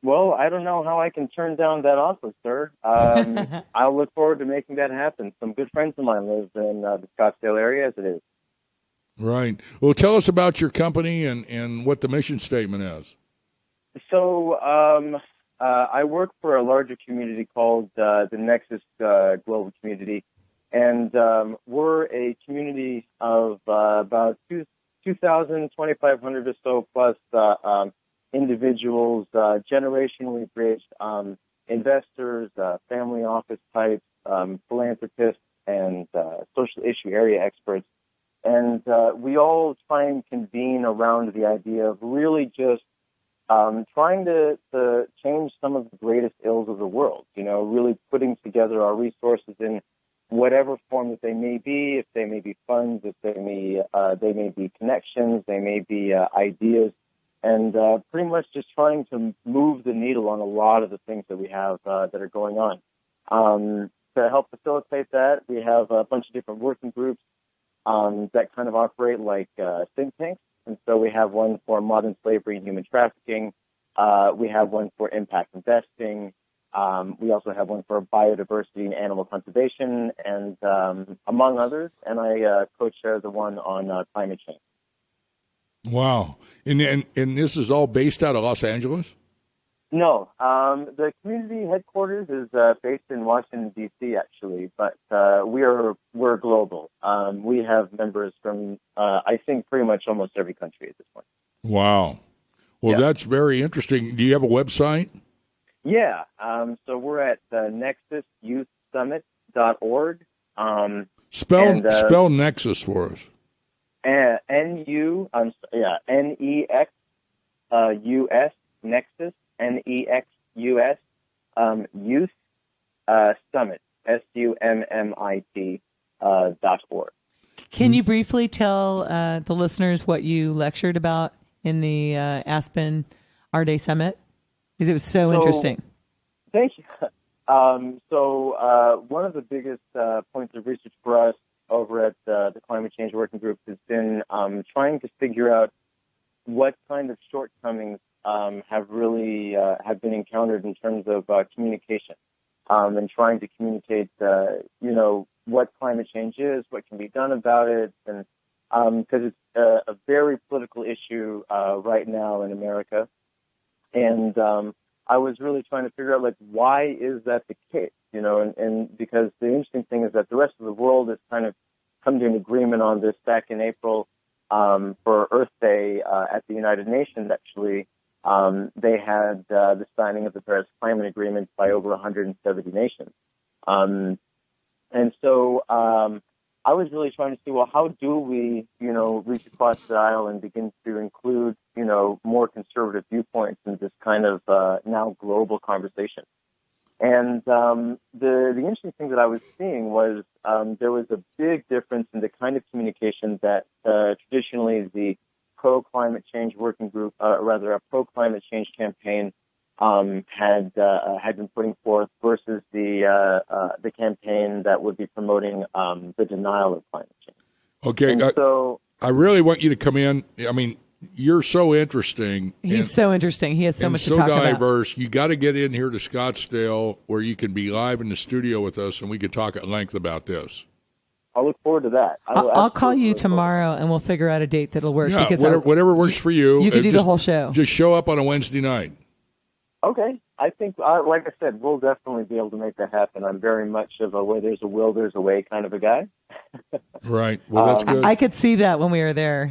Well, I don't know how I can turn down that offer, sir. I'll look forward to making that happen. Some good friends of mine live in the Scottsdale area as it is. Right. Well, tell us about your company and what the mission statement is. So I work for a larger community called the Nexus Global Community, and we're a community of about 2,000, 2,500 or so plus individuals, generationally bridged investors, family office types, philanthropists, and social issue area experts And we all try and convene around the idea of really just trying to change some of the greatest ills of the world, really putting together our resources in whatever form that they may be, if they may be funds, if they may be connections, they may be ideas, and pretty much just trying to move the needle on a lot of the things that we have that are going on. To help facilitate that, we have a bunch of different working groups that kind of operate like think tanks. And so we have one for modern slavery and human trafficking. We have one for impact investing. We also have one for biodiversity and animal conservation, and among others. And I co-chair the one on climate change. Wow. And this is all based out of Los Angeles? No. The community headquarters is based in Washington, D.C., actually, but we're global. We have members from, I think, pretty much almost every country at this point. Wow. Well, That's very interesting. Do you have a website? Yeah. So we're at nexusyouthsummit.org. Spell Nexus for us. NEXUS, Nexus, NEXUS, Youth Summit, SUMMIT.org. Can you briefly tell the listeners what you lectured about in the Aspen Our Day Summit? Because it was so interesting. Thank you. So one of the biggest points of research for us over at the Climate Change Working Group has been trying to figure out what kind of shortcomings have been encountered in terms of communication, and trying to communicate, what climate change is, what can be done about it, and because it's a very political issue right now in America, and I was really trying to figure out why is that the case, and because the interesting thing is that the rest of the world has kind of come to an agreement on this back in April for Earth Day at the United Nations. Actually, they had the signing of the Paris Climate Agreement by over 170 nations. And so I was really trying to see, well, how do we, reach across the aisle and begin to include, more conservative viewpoints in this kind of now global conversation. And the interesting thing that I was seeing was there was a big difference in the kind of communication that traditionally the pro-climate change working group, rather a pro-climate change campaign, had been putting forth versus the campaign that would be promoting the denial of climate change. Okay, so I really want you to come in. I mean, you're so interesting. He's so interesting. He has so much to talk about. So diverse. You got to get in here to Scottsdale where you can be live in the studio with us, and we can talk at length about this. I'll look forward to that. I'll call you tomorrow, and we'll figure out a date that'll work. Yeah, whatever works for you. You can do the whole show. Just show up on a Wednesday night. Okay. I think, like I said, we'll definitely be able to make that happen. I'm very much of a where there's a will, there's a way kind of a guy. Right. Well, that's good. I could see that when we were there.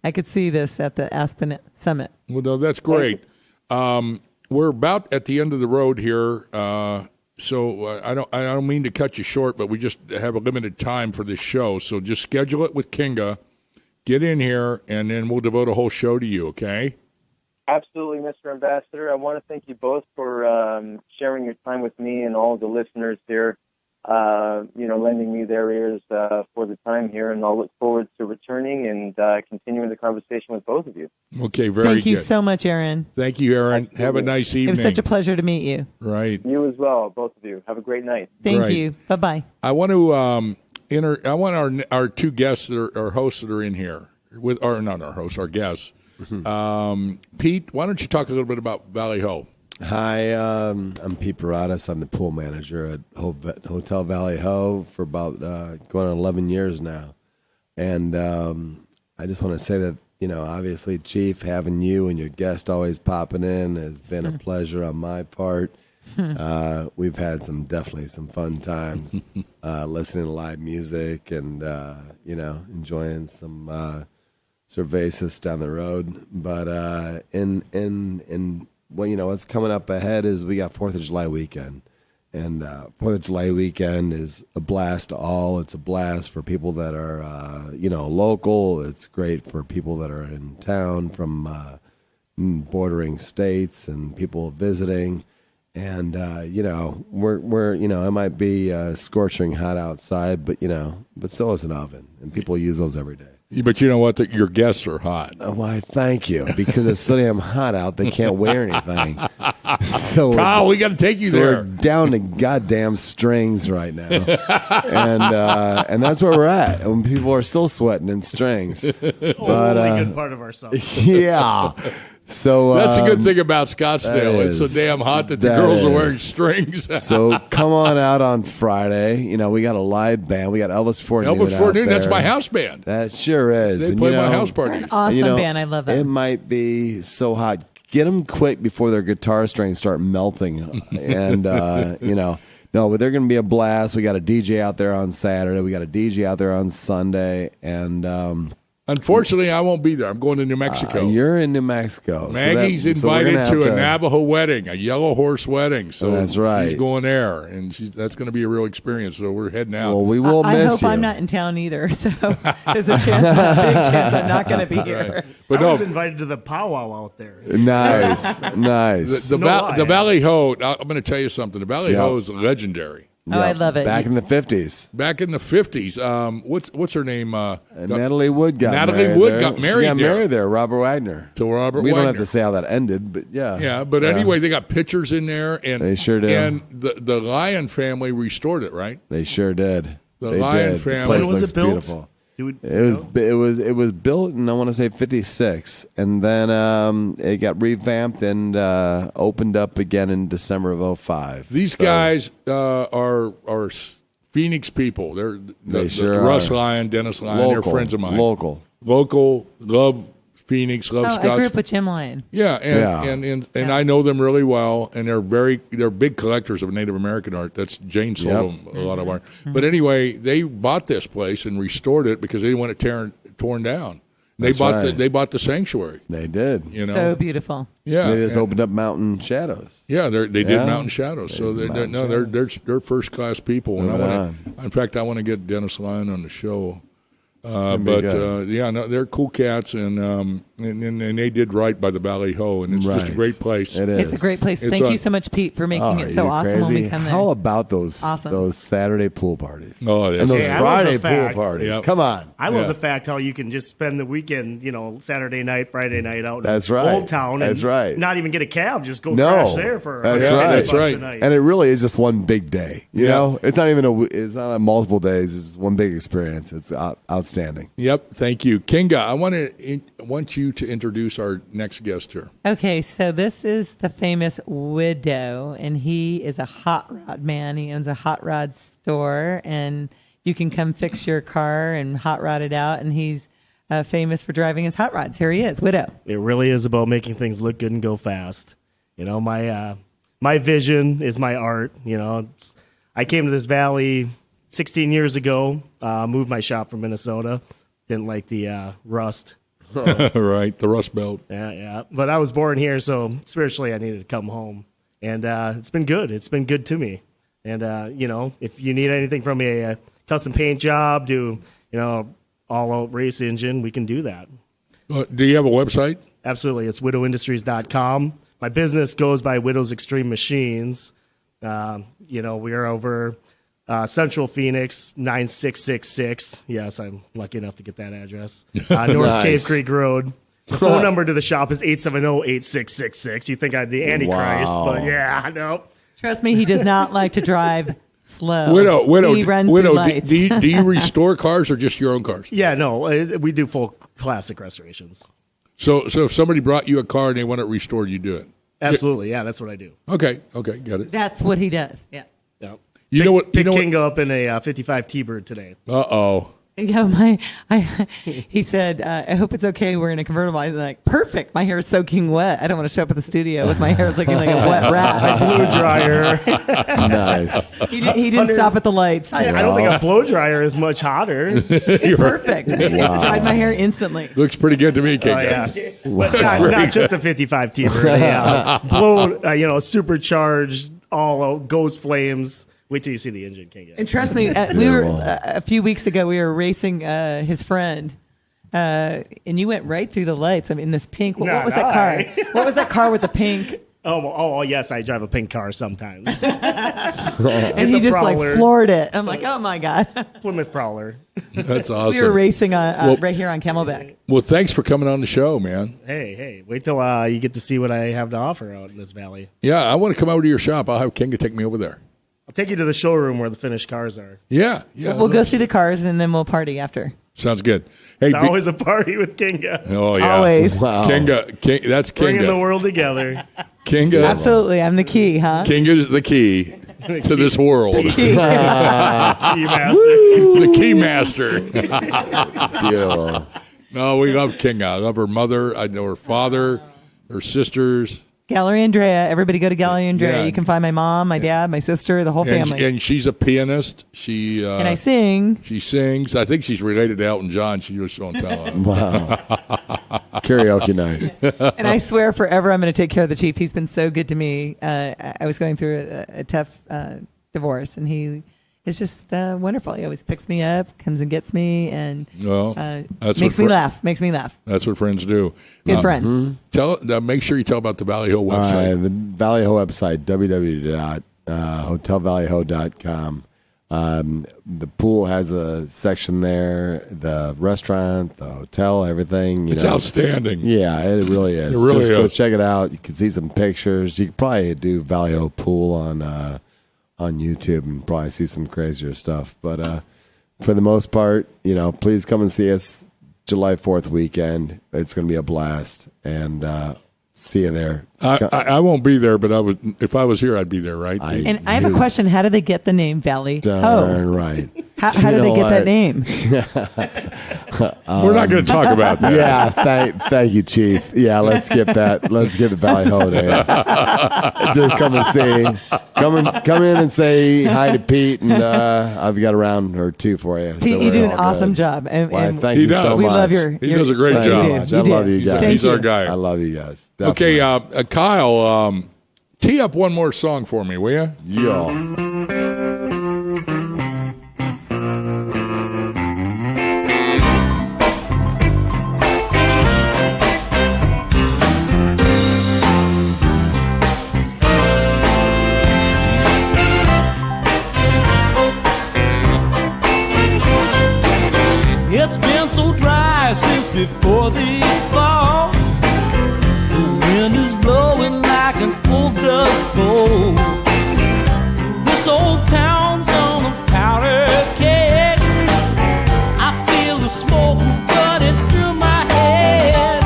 I could see this at the Aspen Summit. Well, no, that's great. We're about at the end of the road here, so I don't mean to cut you short, but we just have a limited time for this show. So just schedule it with Kinga, get in here, and then we'll devote a whole show to you. Okay? Absolutely, Mr. Ambassador. I want to thank you both for sharing your time with me and all the listeners here. Lending me their ears for the time here, and I'll look forward to returning and continuing the conversation with both of you. Okay, very good. Thank you so much, Aaron. Thank you, Aaron. Absolutely. Have a nice evening. It was such a pleasure to meet you. Right. You as well, both of you. Have a great night. Thank you. Bye-bye. I want to I want our two guests that are hosts that are in here with, or not our hosts, our guests. Pete, why don't you talk a little bit about Valley Ho? Hi, I'm Pete Baradas. I'm the pool manager at Hotel Valley Ho for about going on 11 years now. And I just want to say that, obviously, Chief, having you and your guest always popping in has been a pleasure on my part. We've had definitely some fun times listening to live music and, enjoying some cervezas down the road. But what's coming up ahead is we got 4th of July weekend. And 4th of July weekend is a blast to all. It's a blast for people that are, local. It's great for people that are in town from bordering states and people visiting. And, we're it might be scorching hot outside, but so is an oven. And people use those every day. But you know what? Your guests are hot. Oh, why, thank you. Because it's so damn hot out, they can't wear anything. So Kyle, we got to take you there. We're down to goddamn strings right now. And that's where we're at. And people are still sweating in strings. But, only good part of ourselves. Yeah. So that's a good thing about Scottsdale. It's so damn hot that the girls are wearing strings. So come on out on Friday. We got a live band. We got Elvis Before Noon. Elvis Before Noon. That's my house band. That sure is. They play my house parties. Awesome band. I love that. It might be so hot. Get them quick before their guitar strings start melting. And no, but they're going to be a blast. We got a DJ out there on Saturday. We got a DJ out there on Sunday, and. Unfortunately, I won't be there. I'm going to New Mexico. You're in New Mexico. Maggie's invited to a Navajo wedding, a yellow horse wedding. So that's right. She's going there, and that's going to be a real experience. So we're heading out. Well, we will miss you. I hope I'm not in town either. So there's a big chance I'm not going to be here. Right. But I was invited to the powwow out there. Nice, nice. The Valley Ho. I'm going to tell you something. The Valley Ho is legendary. Oh, I love it. Back in the 50s. Back in the 50s. What's her name? Natalie Wood got married. Natalie Wood got married. She got married there. Robert Wagner. To Robert We Wagner. don't have to say how that ended, but yeah. Yeah, but anyway, they got pictures in there, and they sure did. And the Lyon family restored it, right? They sure did. The they Lyon did. family. The place When was looks it built? beautiful. It was built in, I want to say, 56, and then it got revamped and opened up again in December of 05. These guys are Phoenix people. They sure Russ are. Lyon, Dennis Lyon. Local, they're friends of mine. Local, love Phoenix, love Scottsdale. I grew up with Jim Lyon. Yeah, and I know them really well, and they're big collectors of Native American art. That's Jane sold them a lot of art. But anyway, they bought this place and restored it because they didn't want it torn down. They bought the sanctuary. They did. So beautiful. Yeah, they just opened up Mountain Shadows. Yeah, they did Mountain Shadows. So they're first class people. And in fact, I want to get Dennis Lyon on the show. They're cool cats, and they did right by the Valley Ho, and it's just a great place. It is. It's a great place. Thank you so much, Pete, for making it so awesome when we come there. How about those Saturday pool parties? Oh, and those Friday pool parties. Yep. Come on. I love the fact how you can just spend the weekend, Saturday night, Friday night out in right. Old Town. That's right. Not even get a cab, just go crash there for That's right. a night. And it really is just one big day. You know, it's not even it's not multiple days. It's just one big experience. It's outstanding. Yep, thank you, Kinga. I want you to introduce our next guest here. Okay, so this is the famous Widow, and he is a hot rod man. He owns a hot rod store, and you can come fix your car and hot rod it out. And he's famous for driving his hot rods. Here he is, Widow. It really is about making things look good and go fast. My vision is my art. I came to this valley 16 years ago, moved my shop from Minnesota. Didn't like the rust. Right, the Rust Belt. Yeah. But I was born here, so spiritually I needed to come home. And it's been good. It's been good to me. And, if you need anything from a custom paint job to, all-out race engine, we can do that. Do you have a website? Absolutely. It's widowindustries.com. My business goes by Widow's Extreme Machines. We are over... Central Phoenix, 9666. Yes, I'm lucky enough to get that address. North Cave Creek Road. The phone number to the shop is 870-8666. You think I'm the Antichrist, but no. Trust me, he does not like to drive slow. Widow, he runs do you restore cars or just your own cars? Yeah, no, we do full classic restorations. So if somebody brought you a car and they want it restored, you do it? Absolutely, yeah, that's what I do. Okay, got it. That's what he does, yeah. Pick Kinga up in a 55 T-Bird today. Uh-oh. Yeah, he said, I hope it's okay. We're in a convertible. I'm like, perfect. My hair is soaking wet. I don't want to show up at the studio with my hair looking like a wet rat. Blow dryer. Nice. He didn't stop at the lights. I don't think a blow dryer is much hotter. Perfect. I dried my hair instantly. Looks pretty good to me, Kinga. Oh, yes. But not just a 55 T-Bird. Blow, supercharged all ghost flames. Wait till you see the engine, Kinga. And trust me, we were a few weeks ago. We were racing his friend, and you went right through the lights. I mean, this pink. What was that car? What was that car with the pink? Oh, yes, I drive a pink car sometimes. And he just like floored it. I'm like, oh my god, Plymouth Prowler. That's awesome. We were racing on right here on Camelback. Well, thanks for coming on the show, man. Hey, wait till you get to see what I have to offer out in this valley. Yeah, I want to come over to your shop. I'll have Kinga take me over there. I'll take you to the showroom where the finished cars are. Yeah. We'll go see the cars and then we'll party after. Sounds good. Hey, it's always a party with Kinga. Oh yeah, always. Wow. Kinga, that's Kinga. Bringing the world together. Kinga, absolutely. I'm the key, huh? Kinga is the key to this world. The key master. The key master. Beautiful. No, we love Kinga. I love her mother. I know her father, her sisters. Gallery Andrea. Everybody go to Gallery Andrea. Yeah. You can find my mom, my dad, my sister, the whole family. And she's a pianist. And I sing. She sings. I think she's related to Elton John. She just won't tell him. Wow. Karaoke night. And I swear forever I'm going to take care of the chief. He's been so good to me. I was going through a tough divorce, and he is just wonderful. He always picks me up, comes and gets me, and makes me laugh. That's what friends do. Good friend. Make sure you tell about the Valley Hill website. The Valley Hill website, www.hotelvalleyho.com. The pool has a section there, the restaurant, the hotel, everything. It's outstanding. Yeah, it really is. It really Just is. go check it out. You can see some pictures. You could probably do Valley Hill Pool on YouTube and probably see some crazier stuff. But for the most part, please come and see us July 4th weekend. It's going to be a blast. And see you there. I won't be there, but if I was here, I'd be there, right? And I have a question. How do they get the name Valley Ho? Darn right. How do they get that name? We're not going to talk about that. Yeah, thank you, Chief. Yeah, let's skip that. Let's get the Valley Ho name. Just come and see. Come in and say hi to Pete, and I've got a round or two for you. Pete, you do an awesome job. And thank you so much. We love He does a great job. I love you guys. He's our guy. I love you guys. Definitely. Okay, Kyle, tee up one more song for me, will you? Yeah. It's been so dry since before the fall. The wind is blowing like an old dust bowl. This old town's on a powder keg. I feel the smoke running through my head.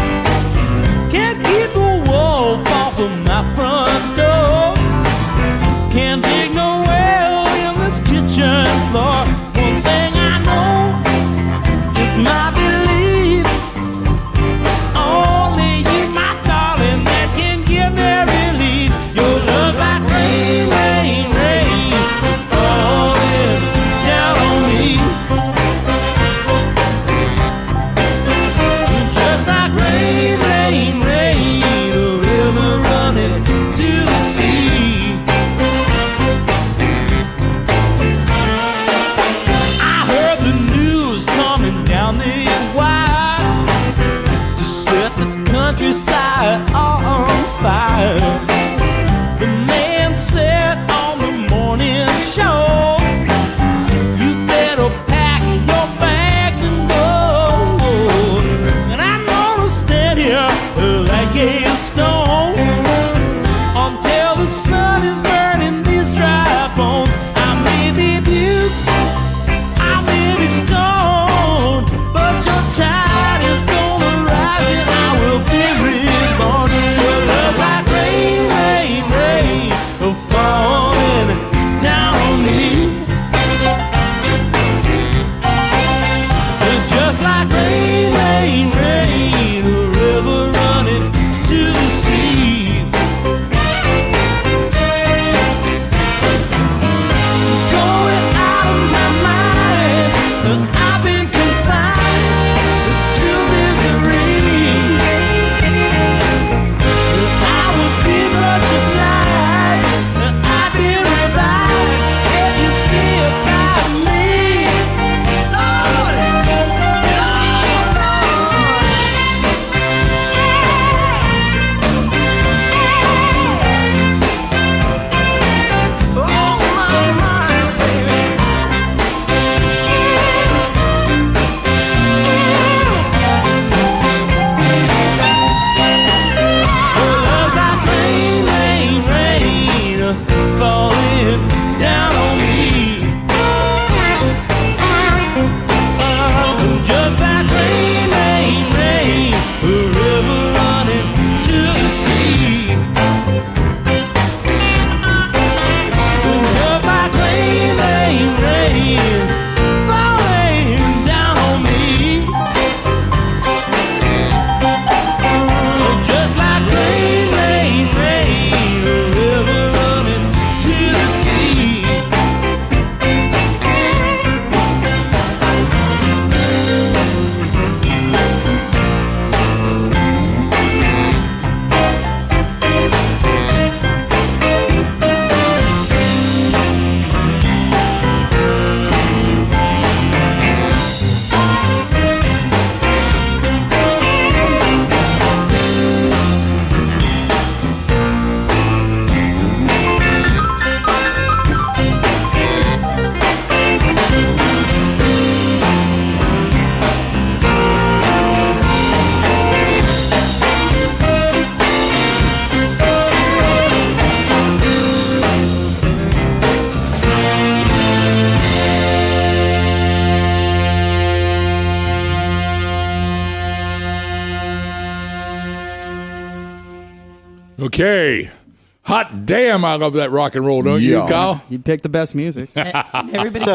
Can't keep the wolf off of my front door. Can't dig no well in this kitchen floor. One thing I know is my belief. Only you, my darling, that can give me relief. Your love's like rain, rain, rain, falling Okay. Hot damn, I love that rock and roll, don't you, Kyle? You picked the best music. Everybody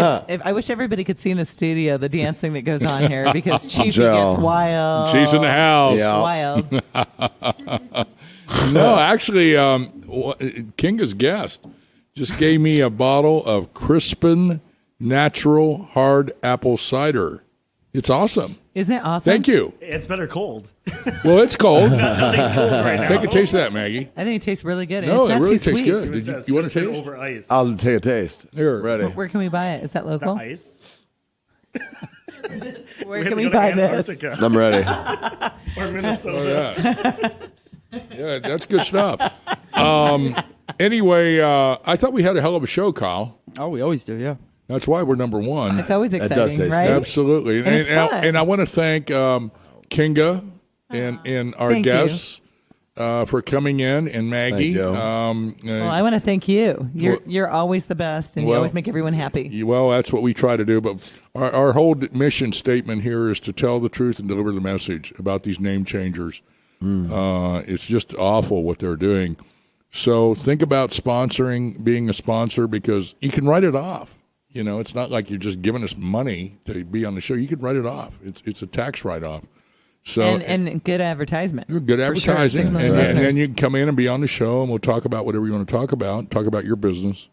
I wish everybody could see in the studio the dancing that goes on here because Chief Joe. gets wild. She's in the house. Yeah. Wild. No, actually, Kinga's guest just gave me a bottle of Crispin Natural Hard Apple Cider. It's awesome. Isn't it awesome? Thank you. It's better cold. Well, it's cold. It's cold right now. Take a taste of that, Maggie. I think it tastes really good. No, it's it not really too tastes sweet. good. It Did says you want to Crispin taste? over ice. I'll take a taste. Here. Ready. Where can we buy it? Is that local? Ice. Where have can to we go to buy this? Antarctica I'm ready. or Oh, Minnesota. yeah, that's good stuff. Anyway, I thought we had a hell of a show, Kyle. Oh, we always do, yeah. That's why we're number one. It's always That exciting, does taste right? good. Absolutely. And it's fun. And I want to thank Kinga and our Thank you. guests for coming in, and Maggie. Thank you. Well, I want to thank you. You're always the best, and you Well, always make everyone happy. Well, that's what we try to do. But our whole mission statement here is to tell the truth and deliver the message about these name changers. It's just awful what they're doing. So think about sponsoring, being a sponsor, because you can write it off. You know, it's not like you're just giving us money to be on the show. You can write it off. It's a tax write-off. So And good advertisement. good advertising, For sure. and then you can come in and be on the show, and we'll talk about whatever you want to talk about your business.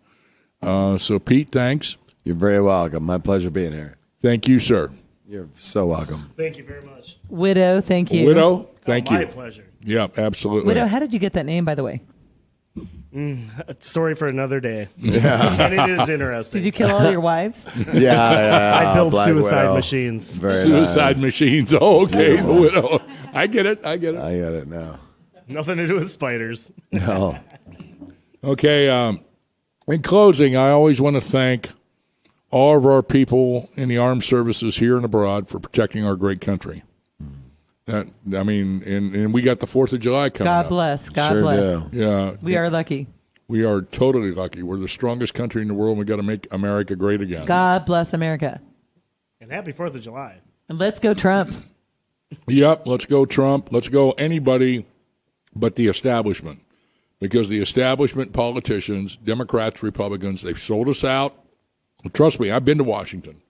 So, Pete, thanks. You're very welcome. My pleasure being here. Thank you, sir. You're so welcome. Thank you very much. Widow, thank you. Widow, thank you. My pleasure. Yeah, absolutely. Widow, how did you get that name, by the way? Story for another day. Yeah. And it is interesting. Did you kill all your wives? Yeah. I built Black suicide Widow. machines. Very Suicide nice. machines. Oh, okay, the widow. I get it. I get it now. Nothing to do with spiders. No. Okay. In closing, I always want to thank all of our people in the armed services here and abroad for protecting our great country. And we got the 4th of July coming God up. bless. God Sure bless. do. Yeah, We are lucky. we are totally lucky. We're the strongest country in the world. And we got to make America great again. God bless America. And happy 4th of July. And let's go Trump. Yep, let's go Trump. Let's go anybody but the establishment. Because the establishment politicians, Democrats, Republicans, they've sold us out. Trust me, I've been to Washington.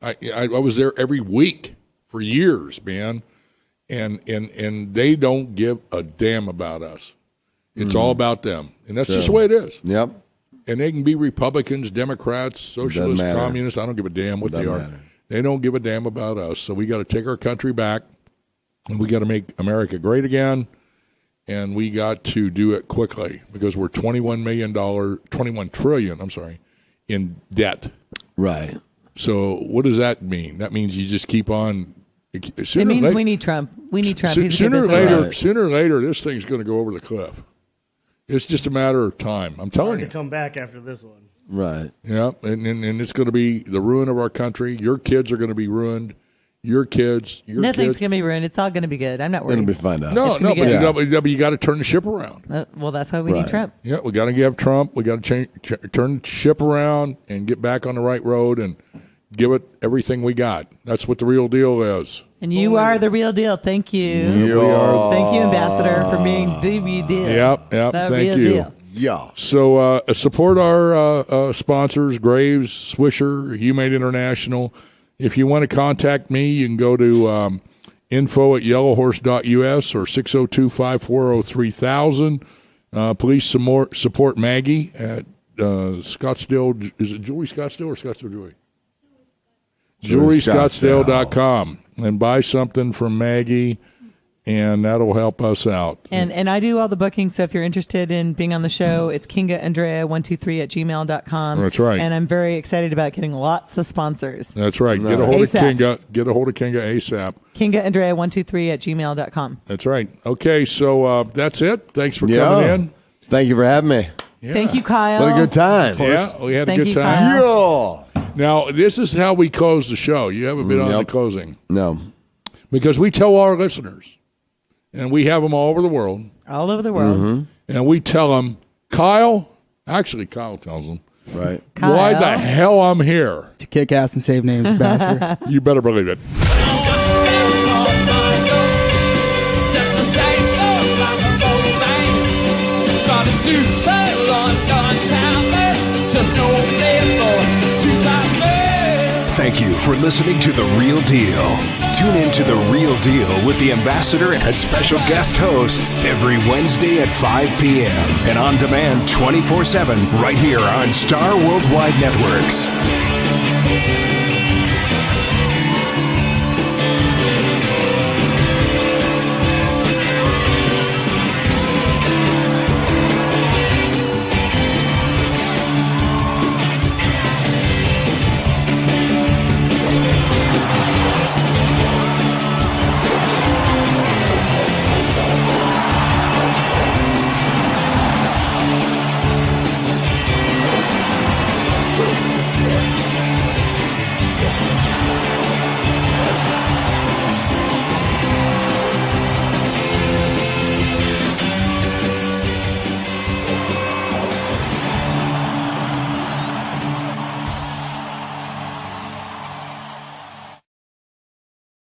I was there every week for years, man. And they don't give a damn about us. It's all about them. And that's just the way it is. Yep. And they can be Republicans, Democrats, socialists, matter. communists. I don't give a damn what they are. matter. They don't give a damn about us. So we got to take our country back, and we got to make America great again, and we got to do it quickly because we're $21 trillion, in debt. Right. So what does that mean? That means you just keep on. It means we need Trump. We need Trump. He's a good businessman. Sooner or later, this thing's going to go over the cliff. It's just a matter of time. I'm telling Hard you. to come back after this one. Right. Yeah, and it's going to be the ruin of our country. Your kids are going to be ruined. Your kids. Nothing's going to be ruined. It's all going to be good. I'm not worried. It'll be fine now. No, It's gonna be good. but you got to turn the ship around. Well, that's why we need Trump. Yeah, we got to have Trump. We got to turn the ship around and get back on the right road and give it everything we got. That's what the real deal is. And you are the real deal. Thank you. Thank you, Ambassador, for being the real deal. Yep. The Thank real you. deal. Yeah. So support our sponsors, Graves, Swisher, Humate International. If you want to contact me, you can go to info@yellowhorse.us or 602-540-3000. Please support Maggie at Scottsdale. Is it Jewelry Scottsdale or Scottsdale Jewelry? JewelryScottsdale.com and buy something from Maggie, and that'll help us out. And I do all the bookings, so if you're interested in being on the show, it's kingaandrea123@gmail.com. That's right. And I'm very excited about getting lots of sponsors. That's right. Get a hold of ASAP. Kinga. Get a hold of Kinga ASAP. kingaandrea123@gmail.com. That's right. Okay, so that's it. Thanks for coming in. Thank you for having me. Yeah. Thank you, Kyle. What a good time. Yeah, we had Thank a good you, time. Kyle. Yeah. Now, this is how we close the show. You haven't been on the Yep. closing. No. Because we tell our listeners, and we have them all over the world, All over the world. Mm-hmm. and we tell them, Kyle tells them, Right. why the hell I'm here. To kick ass and save names, Ambassador. You better believe it. to London town. There's just no place for Superman. Thank you for listening to The Real Deal. Tune in to The Real Deal with the Ambassador and special guest hosts every Wednesday at 5 p.m. and on demand 24/7 right here on Star Worldwide Networks.